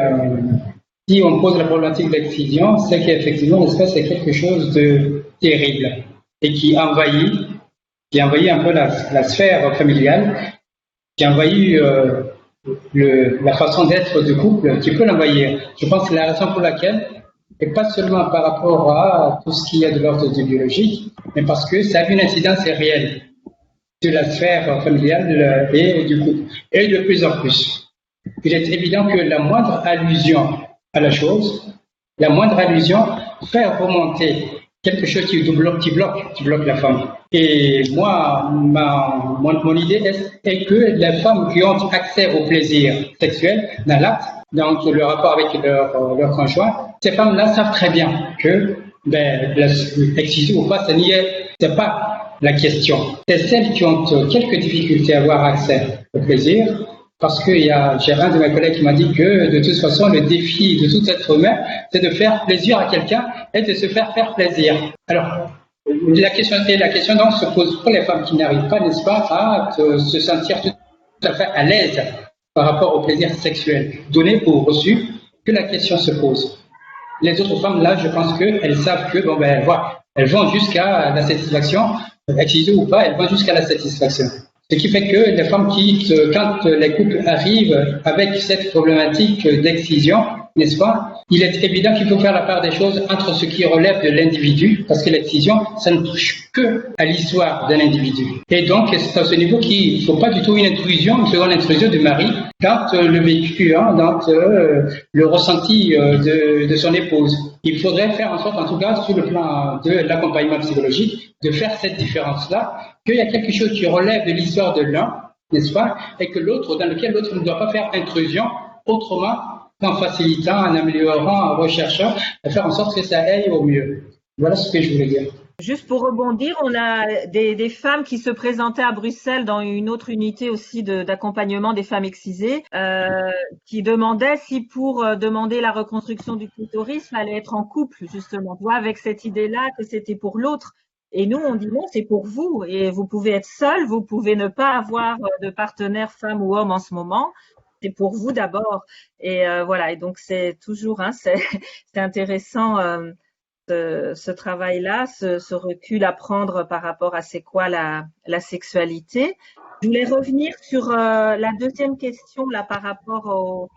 si on pose la problématique de l'excision, c'est qu'effectivement, l'espace est quelque chose de terrible et qui envahit un peu la sphère familiale, qui envahit la façon d'être du couple, qui peut l'envahir. Je pense que c'est la raison pour laquelle, et pas seulement par rapport à tout ce qui est de l'ordre du biologique, mais parce que ça a une incidence réelle sur la sphère familiale et du couple. Et de plus en plus. Il est évident que la moindre allusion à la chose, la moindre allusion fait remonter quelque chose qui bloque la femme. Et moi, mon idée est que les femmes qui ont accès au plaisir sexuel dans l'acte, donc le rapport avec leur conjoint, ces femmes-là savent très bien que l'excision ou pas, c'est pas la question. C'est celles qui ont quelques difficultés à avoir accès au plaisir, parce que j'ai un de mes collègues qui m'a dit que de toute façon, le défi de tout être humain, c'est de faire plaisir à quelqu'un et de se faire plaisir. Alors, la question donc se pose pour les femmes qui n'arrivent pas, n'est-ce pas, à se sentir tout à fait à l'aise par rapport au plaisir sexuel, donné ou reçu, que la question se pose. Les autres femmes, là, je pense qu'elles savent que, elles vont jusqu'à la satisfaction, excisées ou pas, elles vont jusqu'à la satisfaction. Ce qui fait que les femmes quand les couples arrivent avec cette problématique d'excision, n'est-ce pas, il est évident qu'il faut faire la part des choses entre ce qui relève de l'individu, parce que l'excision, ça ne touche que à l'histoire d'un individu. Et donc, c'est à ce niveau qu'il ne faut pas du tout une seconde intrusion du mari dans le vécu, dans le ressenti de son épouse. Il faudrait faire en sorte, en tout cas, sur le plan de l'accompagnement psychologique, de faire cette différence-là, qu'il y a quelque chose qui relève de l'histoire de l'un, n'est-ce pas, et que dans lequel l'autre ne doit pas faire intrusion autrement qu'en facilitant, en améliorant, en recherchant, et faire en sorte que ça aille au mieux. Voilà ce que je voulais dire. Juste pour rebondir, on a des femmes qui se présentaient à Bruxelles dans une autre unité aussi d'accompagnement des femmes excisées, qui demandaient si pour demander la reconstruction du clitoris, fallait être en couple, justement, avec cette idée-là que c'était pour l'autre. Et nous, on dit non, c'est pour vous. Et vous pouvez être seul, vous pouvez ne pas avoir de partenaire femme ou homme en ce moment. C'est pour vous d'abord. Et voilà. Et donc c'est toujours, c'est intéressant ce travail-là, ce recul à prendre par rapport à c'est quoi la sexualité. Je voulais revenir sur la deuxième question là par rapport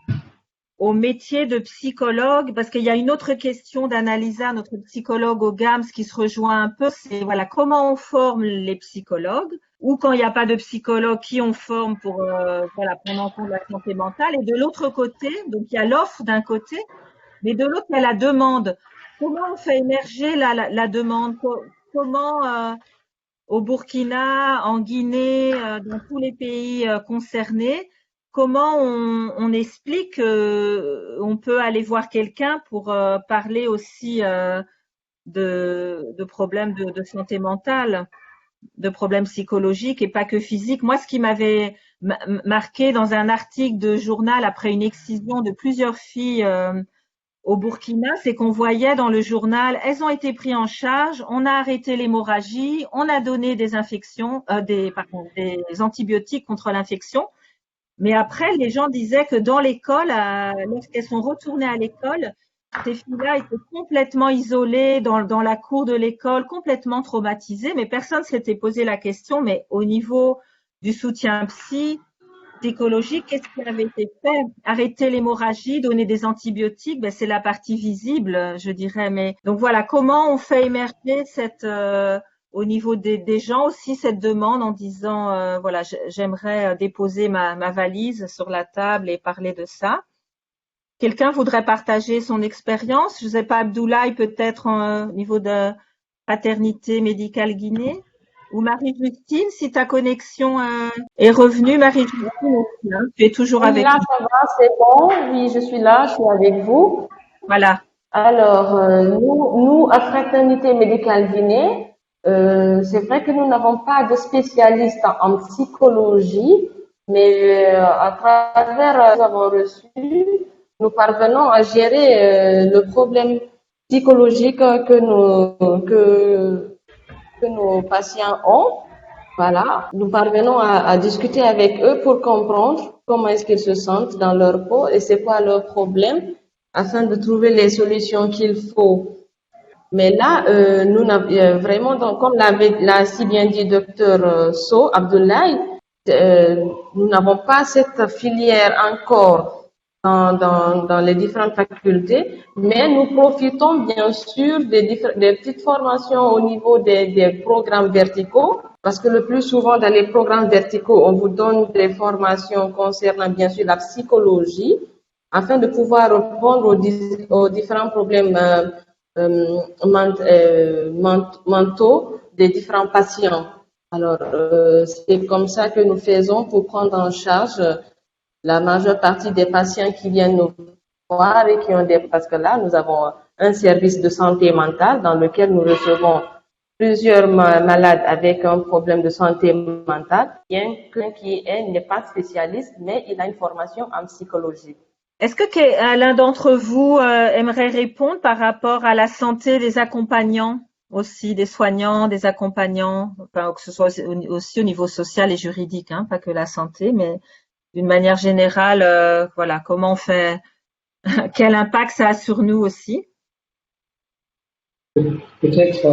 au métier de psychologue, parce qu'il y a une autre question d'Annalisa, notre psychologue au GAMS, qui se rejoint un peu, c'est voilà, comment on forme les psychologues, ou quand il n'y a pas de psychologue, qui on forme pour prendre en compte la santé mentale. Et de l'autre côté, donc il y a l'offre d'un côté, mais de l'autre, il y a la demande. Comment on fait émerger la demande? Comment au Burkina, en Guinée, dans tous les pays concernés, comment on explique qu'on peut aller voir quelqu'un pour parler aussi de problèmes de santé mentale, de problèmes psychologiques et pas que physiques. Moi, ce qui m'avait marqué dans un article de journal après une excision de plusieurs filles au Burkina, c'est qu'on voyait dans le journal, elles ont été prises en charge, on a arrêté l'hémorragie, on a donné des antibiotiques contre l'infection. Mais après, les gens disaient que dans l'école, lorsqu'elles sont retournées à l'école, Ces filles-là étaient complètement isolées dans la cour de l'école, complètement traumatisées, mais personne ne s'était posé la question, mais au niveau du soutien psychologique, qu'est-ce qui avait été fait? Arrêter l'hémorragie, donner des antibiotiques, ben c'est la partie visible, je dirais. Mais donc voilà, comment on fait émerger au niveau des gens aussi cette demande en disant voilà, j'aimerais déposer ma valise sur la table et parler de ça. Quelqu'un voudrait partager son expérience? Je ne sais pas, Abdoulaye, peut-être au niveau de Paternité médicale Guinée? Ou Marie-Justine, si ta connexion est revenue, Marie-Justine aussi, hein, tu es toujours Oui, avec là, nous. ça va, c'est bon. Oui, je suis là, je suis avec vous. Voilà. Alors, nous, à Fraternité Médicale Guinée, c'est vrai que nous n'avons pas de spécialistes en psychologie, mais à travers nous avons reçu, nous parvenons à gérer le problème psychologique que nos patients ont. Voilà, nous parvenons à discuter avec eux pour comprendre comment est-ce qu'ils se sentent dans leur peau et c'est quoi leur problème afin de trouver les solutions qu'il faut. Mais là, vraiment, donc, comme l'a si bien dit docteur So Abdoulaye, nous n'avons pas cette filière encore dans les différentes facultés, mais nous profitons bien sûr des petites formations au niveau des programmes verticaux, parce que le plus souvent dans les programmes verticaux, on vous donne des formations concernant bien sûr la psychologie, afin de pouvoir répondre aux différents problèmes mentaux des différents patients. Alors, c'est comme ça que nous faisons pour prendre en charge la majeure partie des patients qui viennent nous voir et qui ont parce que là, nous avons un service de santé mentale dans lequel nous recevons plusieurs malades avec un problème de santé mentale, bien qui n'est pas spécialiste, mais il a une formation en psychologie. Est-ce que l'un d'entre vous aimerait répondre par rapport à la santé des accompagnants aussi, des soignants, des accompagnants, enfin, que ce soit aussi au niveau social et juridique, hein, pas que la santé, mais d'une manière générale, voilà, comment on fait, quel impact ça a sur nous aussi? Peut-être,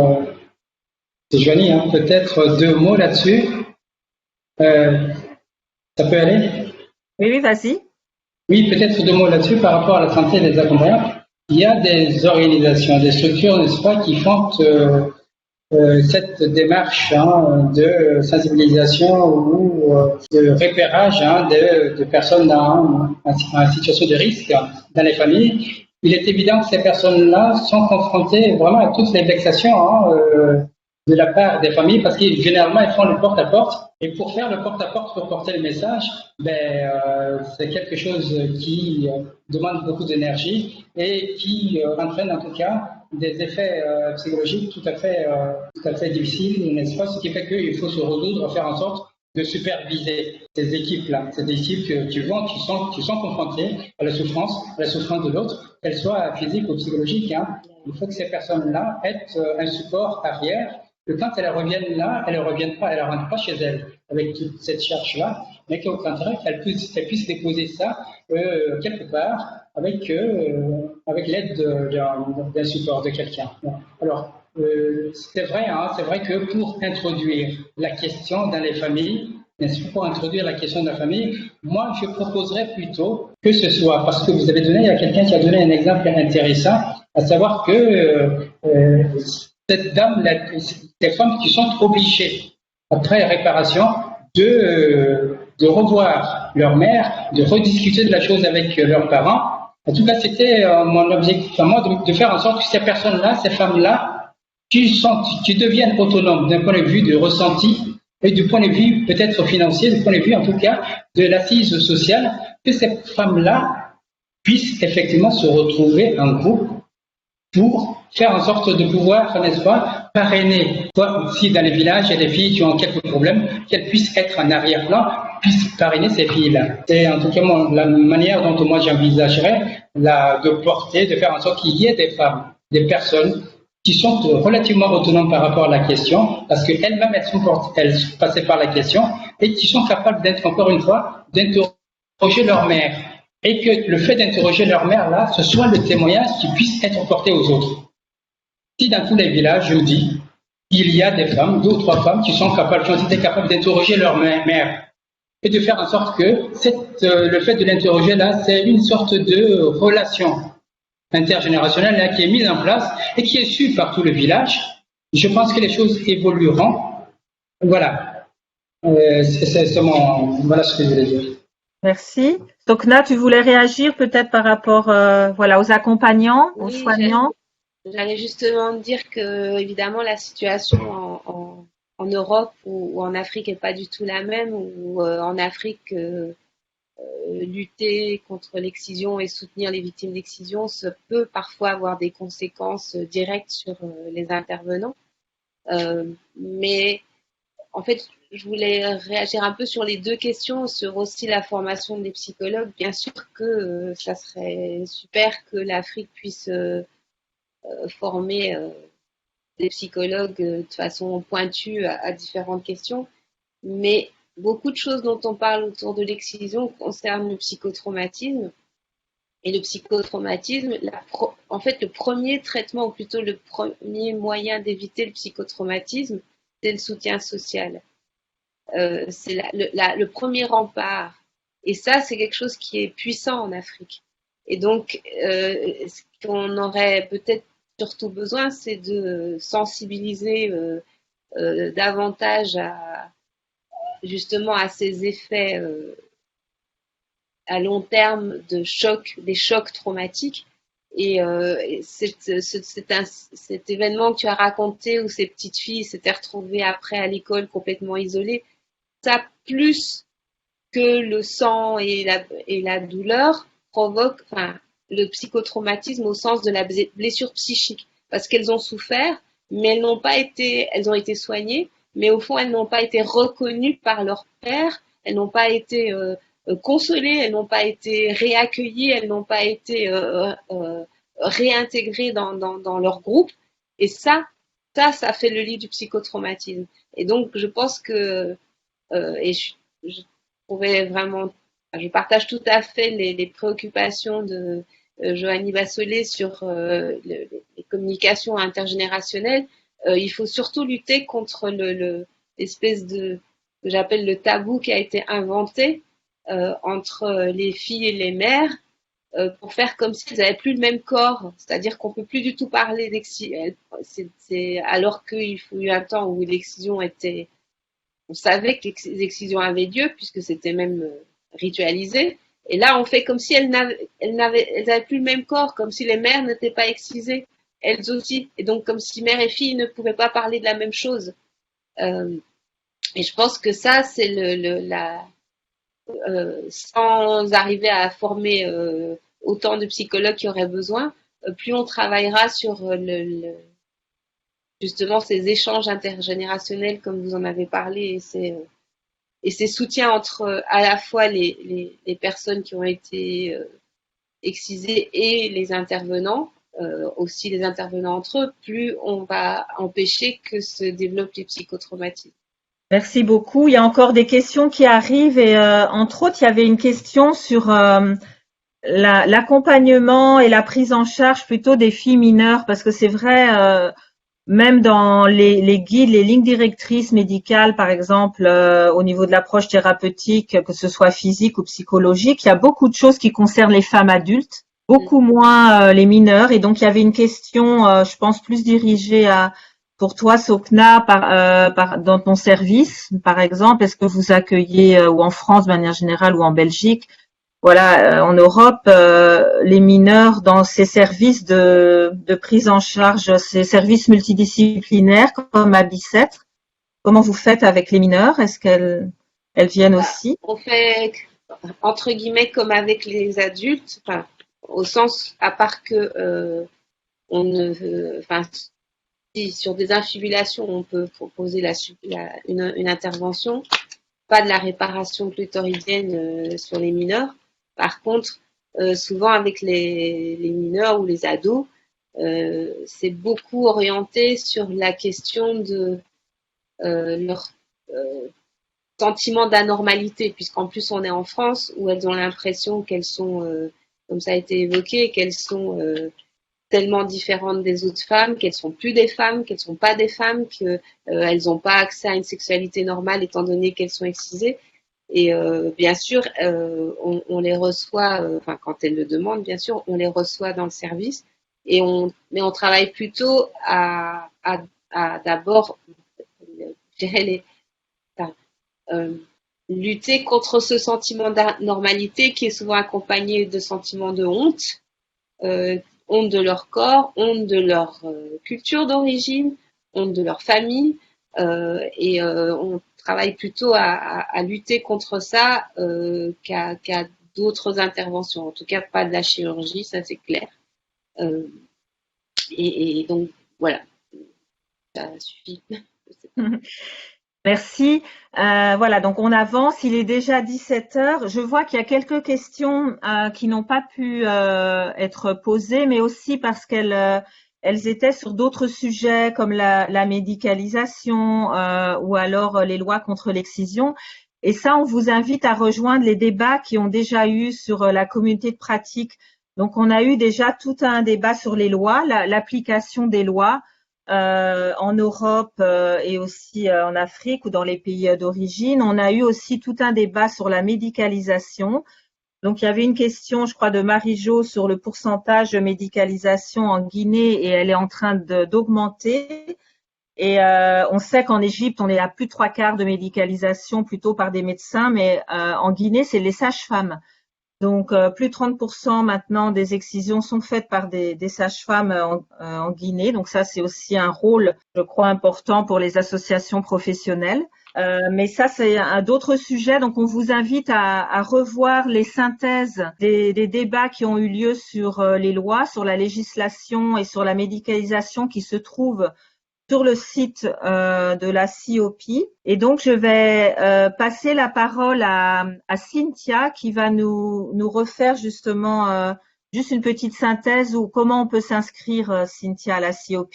c'est Joanie, hein, peut-être 2 mots là-dessus. Ça peut aller? Oui, vas-y. Oui, peut-être 2 mots là-dessus par rapport à la santé des accompagnants. Il y a des organisations, des structures, n'est-ce pas, qui font cette démarche de sensibilisation ou de repérage de personnes en situation de risque dans les familles. Il est évident que ces personnes-là sont confrontées vraiment à toutes les vexations de la part des familles parce que généralement ils font le porte-à-porte et pour faire le porte-à-porte, pour porter le message, c'est quelque chose qui demande beaucoup d'énergie et qui entraîne en tout cas des effets psychologiques tout à fait difficiles, n'est-ce pas? Ce qui fait qu'il faut se résoudre à faire en sorte de superviser ces équipes-là, ces équipes qui sont confrontées à la souffrance de l'autre, qu'elle soit physique ou psychologique. Hein. Il faut que ces personnes-là aient un support arrière, que quand elles reviennent là, elles ne reviennent pas, elles ne rentrent pas chez elles avec toute cette charge-là, mais qu'au contraire, qu'elles puissent déposer ça quelque part avec l'aide d'un support de quelqu'un. Alors, c'est vrai que pour introduire la question dans les familles, pour introduire la question de la famille, moi je proposerais plutôt que ce soit, parce que vous avez donné, il y a quelqu'un qui a donné un exemple intéressant, à savoir que cette dame, des femmes qui sont obligées, après réparation, de revoir leur mère, de rediscuter de la chose avec leurs parents. En tout cas, c'était mon objectif à moi de faire en sorte que ces personnes-là, ces femmes-là, qui deviennent autonomes d'un point de vue de ressenti et du point de vue peut-être financier, du point de vue en tout cas de l'assise sociale, que ces femmes-là puissent effectivement se retrouver en groupe pour faire en sorte de pouvoir, n'est-ce pas, parrainer, si dans les villages il y a des filles qui ont quelques problèmes, qu'elles puissent être en arrière-plan, puissent parrainer ces filles-là. C'est en tout cas la manière dont moi j'envisagerais de porter, de faire en sorte qu'il y ait des femmes, des personnes qui sont relativement autonomes par rapport à la question, parce qu'elles-mêmes elles sont passées par la question, et qui sont capables d'être, encore une fois, d'interroger leur mère. et que le fait d'interroger leur mère là, ce soit le témoignage qui puisse être porté aux autres. Si dans tous les villages, je me dis, il y a des femmes, 2 ou 3 femmes qui sont capables, qui ont été capables d'interroger leur mère et de faire en sorte que le fait de l'interroger là, c'est une sorte de relation intergénérationnelle là, qui est mise en place et qui est suivie par tout le village. Je pense que les choses évolueront. Voilà. Voilà ce que je voulais dire. Merci. Donc là, tu voulais réagir peut-être par rapport voilà, aux accompagnants, aux Oui, soignants. j'allais justement dire que, évidemment, la situation en Europe ou en Afrique n'est pas du tout la même, ou en Afrique, lutter contre l'excision et soutenir les victimes d'excision, ça peut parfois avoir des conséquences directes sur les intervenants. Mais en fait, je voulais réagir un peu sur les 2 questions, sur aussi la formation des psychologues. Bien sûr que ça serait super que l'Afrique puisse former des psychologues de façon pointue à différentes questions, mais beaucoup de choses dont on parle autour de l'excision concernent le psychotraumatisme. Et le psychotraumatisme, en fait, le premier traitement, ou plutôt le premier moyen d'éviter le psychotraumatisme, c'est le soutien social. C'est le premier rempart. Et ça, c'est quelque chose qui est puissant en Afrique. Et donc, ce qu'on aurait peut-être surtout besoin, c'est de sensibiliser davantage justement à ces effets à long terme des chocs traumatiques. Et cet événement que tu as raconté où ces petites filles s'étaient retrouvées après à l'école complètement isolées, ça, plus que le sang et la douleur, provoque le psychotraumatisme au sens de la blessure psychique. Parce qu'elles ont souffert, mais elles ont été soignées, mais au fond, elles n'ont pas été reconnues par leur père, elles n'ont pas été consolées, elles n'ont pas été réaccueillies, elles n'ont pas été réintégrées dans leur groupe. Et ça fait le lit du psychotraumatisme. Et donc, je pense que et je trouvais vraiment, je partage tout à fait les préoccupations de Johanny Bassolé sur les communications intergénérationnelles. Il faut surtout lutter contre l'espèce que j'appelle le tabou qui a été inventé entre les filles et les mères pour faire comme s'ils n'avaient plus le même corps. C'est-à-dire qu'on ne peut plus du tout parler d'excision. Alors qu'il faut eu un temps où l'excision était... On savait que les excisions avaient lieu puisque c'était même ritualisé. Et là, on fait comme si elles n'avaient plus le même corps, comme si les mères n'étaient pas excisées, elles aussi. Et donc, comme si mère et fille ne pouvaient pas parler de la même chose. Et je pense que ça, c'est sans arriver à former autant de psychologues qu'il y aurait besoin, plus on travaillera sur justement ces échanges intergénérationnels comme vous en avez parlé et ces soutiens entre à la fois les personnes qui ont été excisées et les intervenants, aussi les intervenants entre eux, plus on va empêcher que se développent les psychotraumatismes. Merci beaucoup. Il y a encore des questions qui arrivent et entre autres, il y avait une question sur l'accompagnement et la prise en charge plutôt des filles mineures parce que c'est vrai, même dans les guides, les lignes directrices médicales, par exemple, au niveau de l'approche thérapeutique, que ce soit physique ou psychologique, il y a beaucoup de choses qui concernent les femmes adultes, beaucoup moins les mineurs. Et donc, il y avait une question, je pense, plus dirigée pour toi, Sokna, dans ton service, par exemple. Est-ce que vous accueillez, ou en France de manière générale, ou en Belgique, voilà, en Europe, les mineurs dans ces services de prise en charge, ces services multidisciplinaires comme à Bicêtre, comment vous faites avec les mineurs? Est-ce qu'elles viennent aussi? On fait entre guillemets comme avec les adultes, au sens à part que on ne, si sur des infibulations on peut proposer une intervention, pas de la réparation clitoridienne sur les mineurs. Par contre, souvent avec les mineurs ou les ados, c'est beaucoup orienté sur la question de leur sentiment d'anormalité, puisqu'en plus on est en France où elles ont l'impression qu'elles sont, comme ça a été évoqué, qu'elles sont tellement différentes des autres femmes, qu'elles sont plus des femmes, qu'elles sont pas des femmes, qu'elles n'ont pas accès à une sexualité normale étant donné qu'elles sont excisées. Et bien sûr, on les reçoit, enfin quand elles le demandent, bien sûr, on les reçoit dans le service. Mais on travaille plutôt à d'abord, je dirais lutter contre ce sentiment d'anormalité qui est souvent accompagné de sentiments de honte, honte de leur corps, honte de leur culture d'origine, honte de leur famille, on travaille plutôt à lutter contre ça qu'à d'autres interventions. En tout cas, pas de la chirurgie, ça c'est clair. Donc voilà, ça suffit. Merci. Voilà, donc on avance. Il est déjà 17 heures. Je vois qu'il y a quelques questions qui n'ont pas pu être posées, mais aussi parce qu'elles étaient sur d'autres sujets comme la médicalisation ou alors les lois contre l'excision. Et ça, on vous invite à rejoindre les débats qui ont déjà eu sur la communauté de pratique. Donc, on a eu déjà tout un débat sur les lois, l'application des lois. En Europe et aussi en Afrique ou dans les pays d'origine. On a eu aussi tout un débat sur la médicalisation. Donc, il y avait une question, je crois, de Marie-Jo sur le pourcentage de médicalisation en Guinée et elle est en train d'augmenter. Et on sait qu'en Égypte, on est à plus de 3/4 de médicalisation plutôt par des médecins, mais en Guinée, c'est les sages-femmes. Donc, plus de 30% maintenant des excisions sont faites par des sages-femmes en Guinée. Donc, ça, c'est aussi un rôle, je crois, important pour les associations professionnelles. Mais ça, c'est d'autres sujets. Donc, on vous invite à revoir les synthèses des débats qui ont eu lieu sur les lois, sur la législation et sur la médicalisation qui se trouvent sur le site de la COP. Et donc, je vais passer la parole à Cynthia qui va nous refaire justement juste une petite synthèse ou comment on peut s'inscrire, Cynthia, à la COP.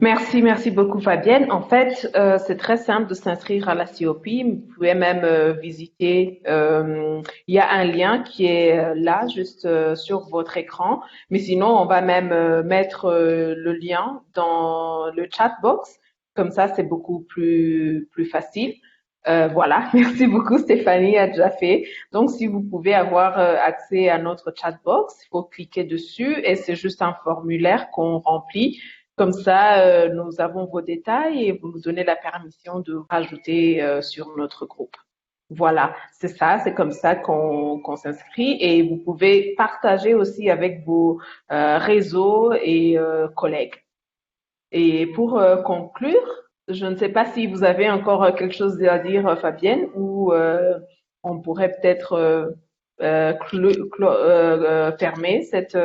Merci beaucoup Fabienne. En fait, c'est très simple de s'inscrire à la COP. Vous pouvez même visiter. Il y a un lien qui est là, juste sur votre écran. Mais sinon, on va même mettre le lien dans le chat box. Comme ça, c'est beaucoup plus facile. Voilà. Merci beaucoup. Stéphanie a déjà fait. Donc, si vous pouvez avoir accès à notre chat box, il faut cliquer dessus et c'est juste un formulaire qu'on remplit. Comme ça, nous avons vos détails et vous nous donnez la permission de rajouter sur notre groupe. Voilà, c'est ça, c'est comme ça qu'on s'inscrit et vous pouvez partager aussi avec vos réseaux et collègues. Et pour conclure, je ne sais pas si vous avez encore quelque chose à dire, Fabienne, ou on pourrait peut-être fermer cette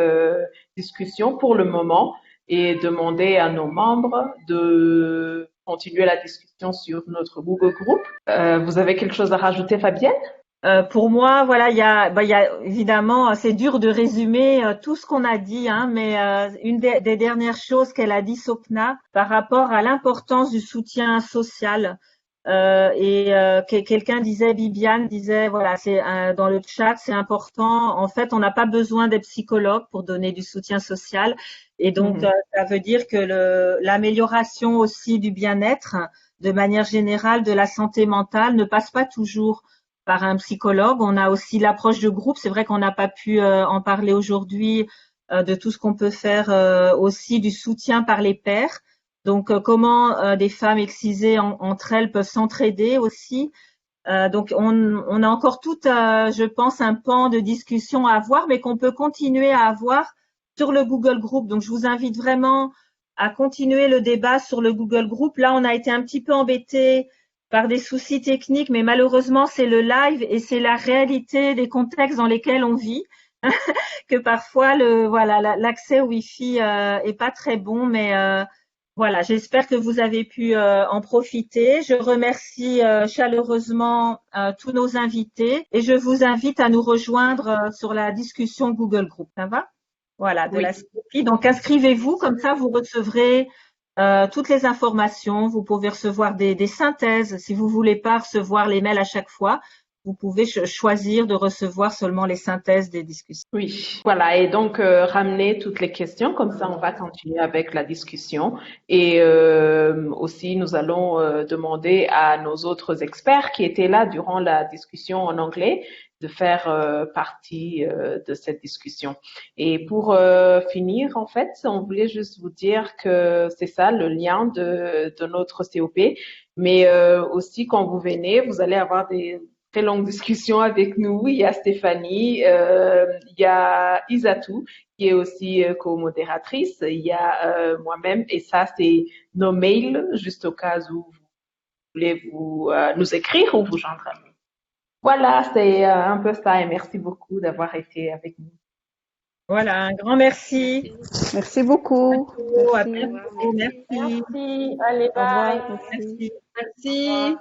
discussion pour le moment et demander à nos membres de continuer la discussion sur notre Google Group. Vous avez quelque chose à rajouter, Fabienne? Pour moi, voilà, il y a évidemment, c'est dur de résumer tout ce qu'on a dit, hein, mais une des dernières choses qu'elle a dit, Sopna, par rapport à l'importance du soutien social. Quelqu'un disait, Bibiane disait, voilà, c'est dans le chat, c'est important. En fait, on n'a pas besoin d'être psychologue pour donner du soutien social. Et donc, ça veut dire que l'amélioration aussi du bien-être, de manière générale, de la santé mentale, ne passe pas toujours par un psychologue. On a aussi l'approche de groupe. C'est vrai qu'on n'a pas pu en parler aujourd'hui de tout ce qu'on peut faire aussi du soutien par les pairs. Donc, comment des femmes excisées entre elles peuvent s'entraider aussi. Donc, on a encore tout, je pense, un pan de discussion à avoir, mais qu'on peut continuer à avoir sur le Google Group. Donc, je vous invite vraiment à continuer le débat sur le Google Group. Là, on a été un petit peu embêtés par des soucis techniques, mais malheureusement, c'est le live et c'est la réalité des contextes dans lesquels on vit. Que parfois, l'accès au Wi-Fi est pas très bon, mais voilà, j'espère que vous avez pu en profiter. Je remercie chaleureusement tous nos invités et je vous invite à nous rejoindre sur la discussion Google Group. Ça va? Voilà, de la COP. Donc, inscrivez-vous, comme ça vous recevrez toutes les informations. Vous pouvez recevoir des synthèses. Si vous voulez pas recevoir les mails à chaque fois, vous pouvez choisir de recevoir seulement les synthèses des discussions. Oui, voilà. Et donc, ramener toutes les questions, comme ça, on va continuer avec la discussion. Et aussi, nous allons demander à nos autres experts qui étaient là durant la discussion en anglais de faire partie de cette discussion. Et pour finir, en fait, on voulait juste vous dire que c'est ça le lien de notre COP. Mais aussi, quand vous venez, vous allez avoir des très longue discussion avec nous. Il y a Stéphanie, il y a Isatou qui est aussi co-modératrice, il y a moi-même et ça c'est nos mails juste au cas où vous voulez nous écrire ou vous joindre à nous. Voilà, c'est un peu ça et merci beaucoup d'avoir été avec nous. Voilà, un grand merci. Merci beaucoup. À Merci. bientôt. Merci. Merci. Allez, Au revoir. bye. Merci. Merci.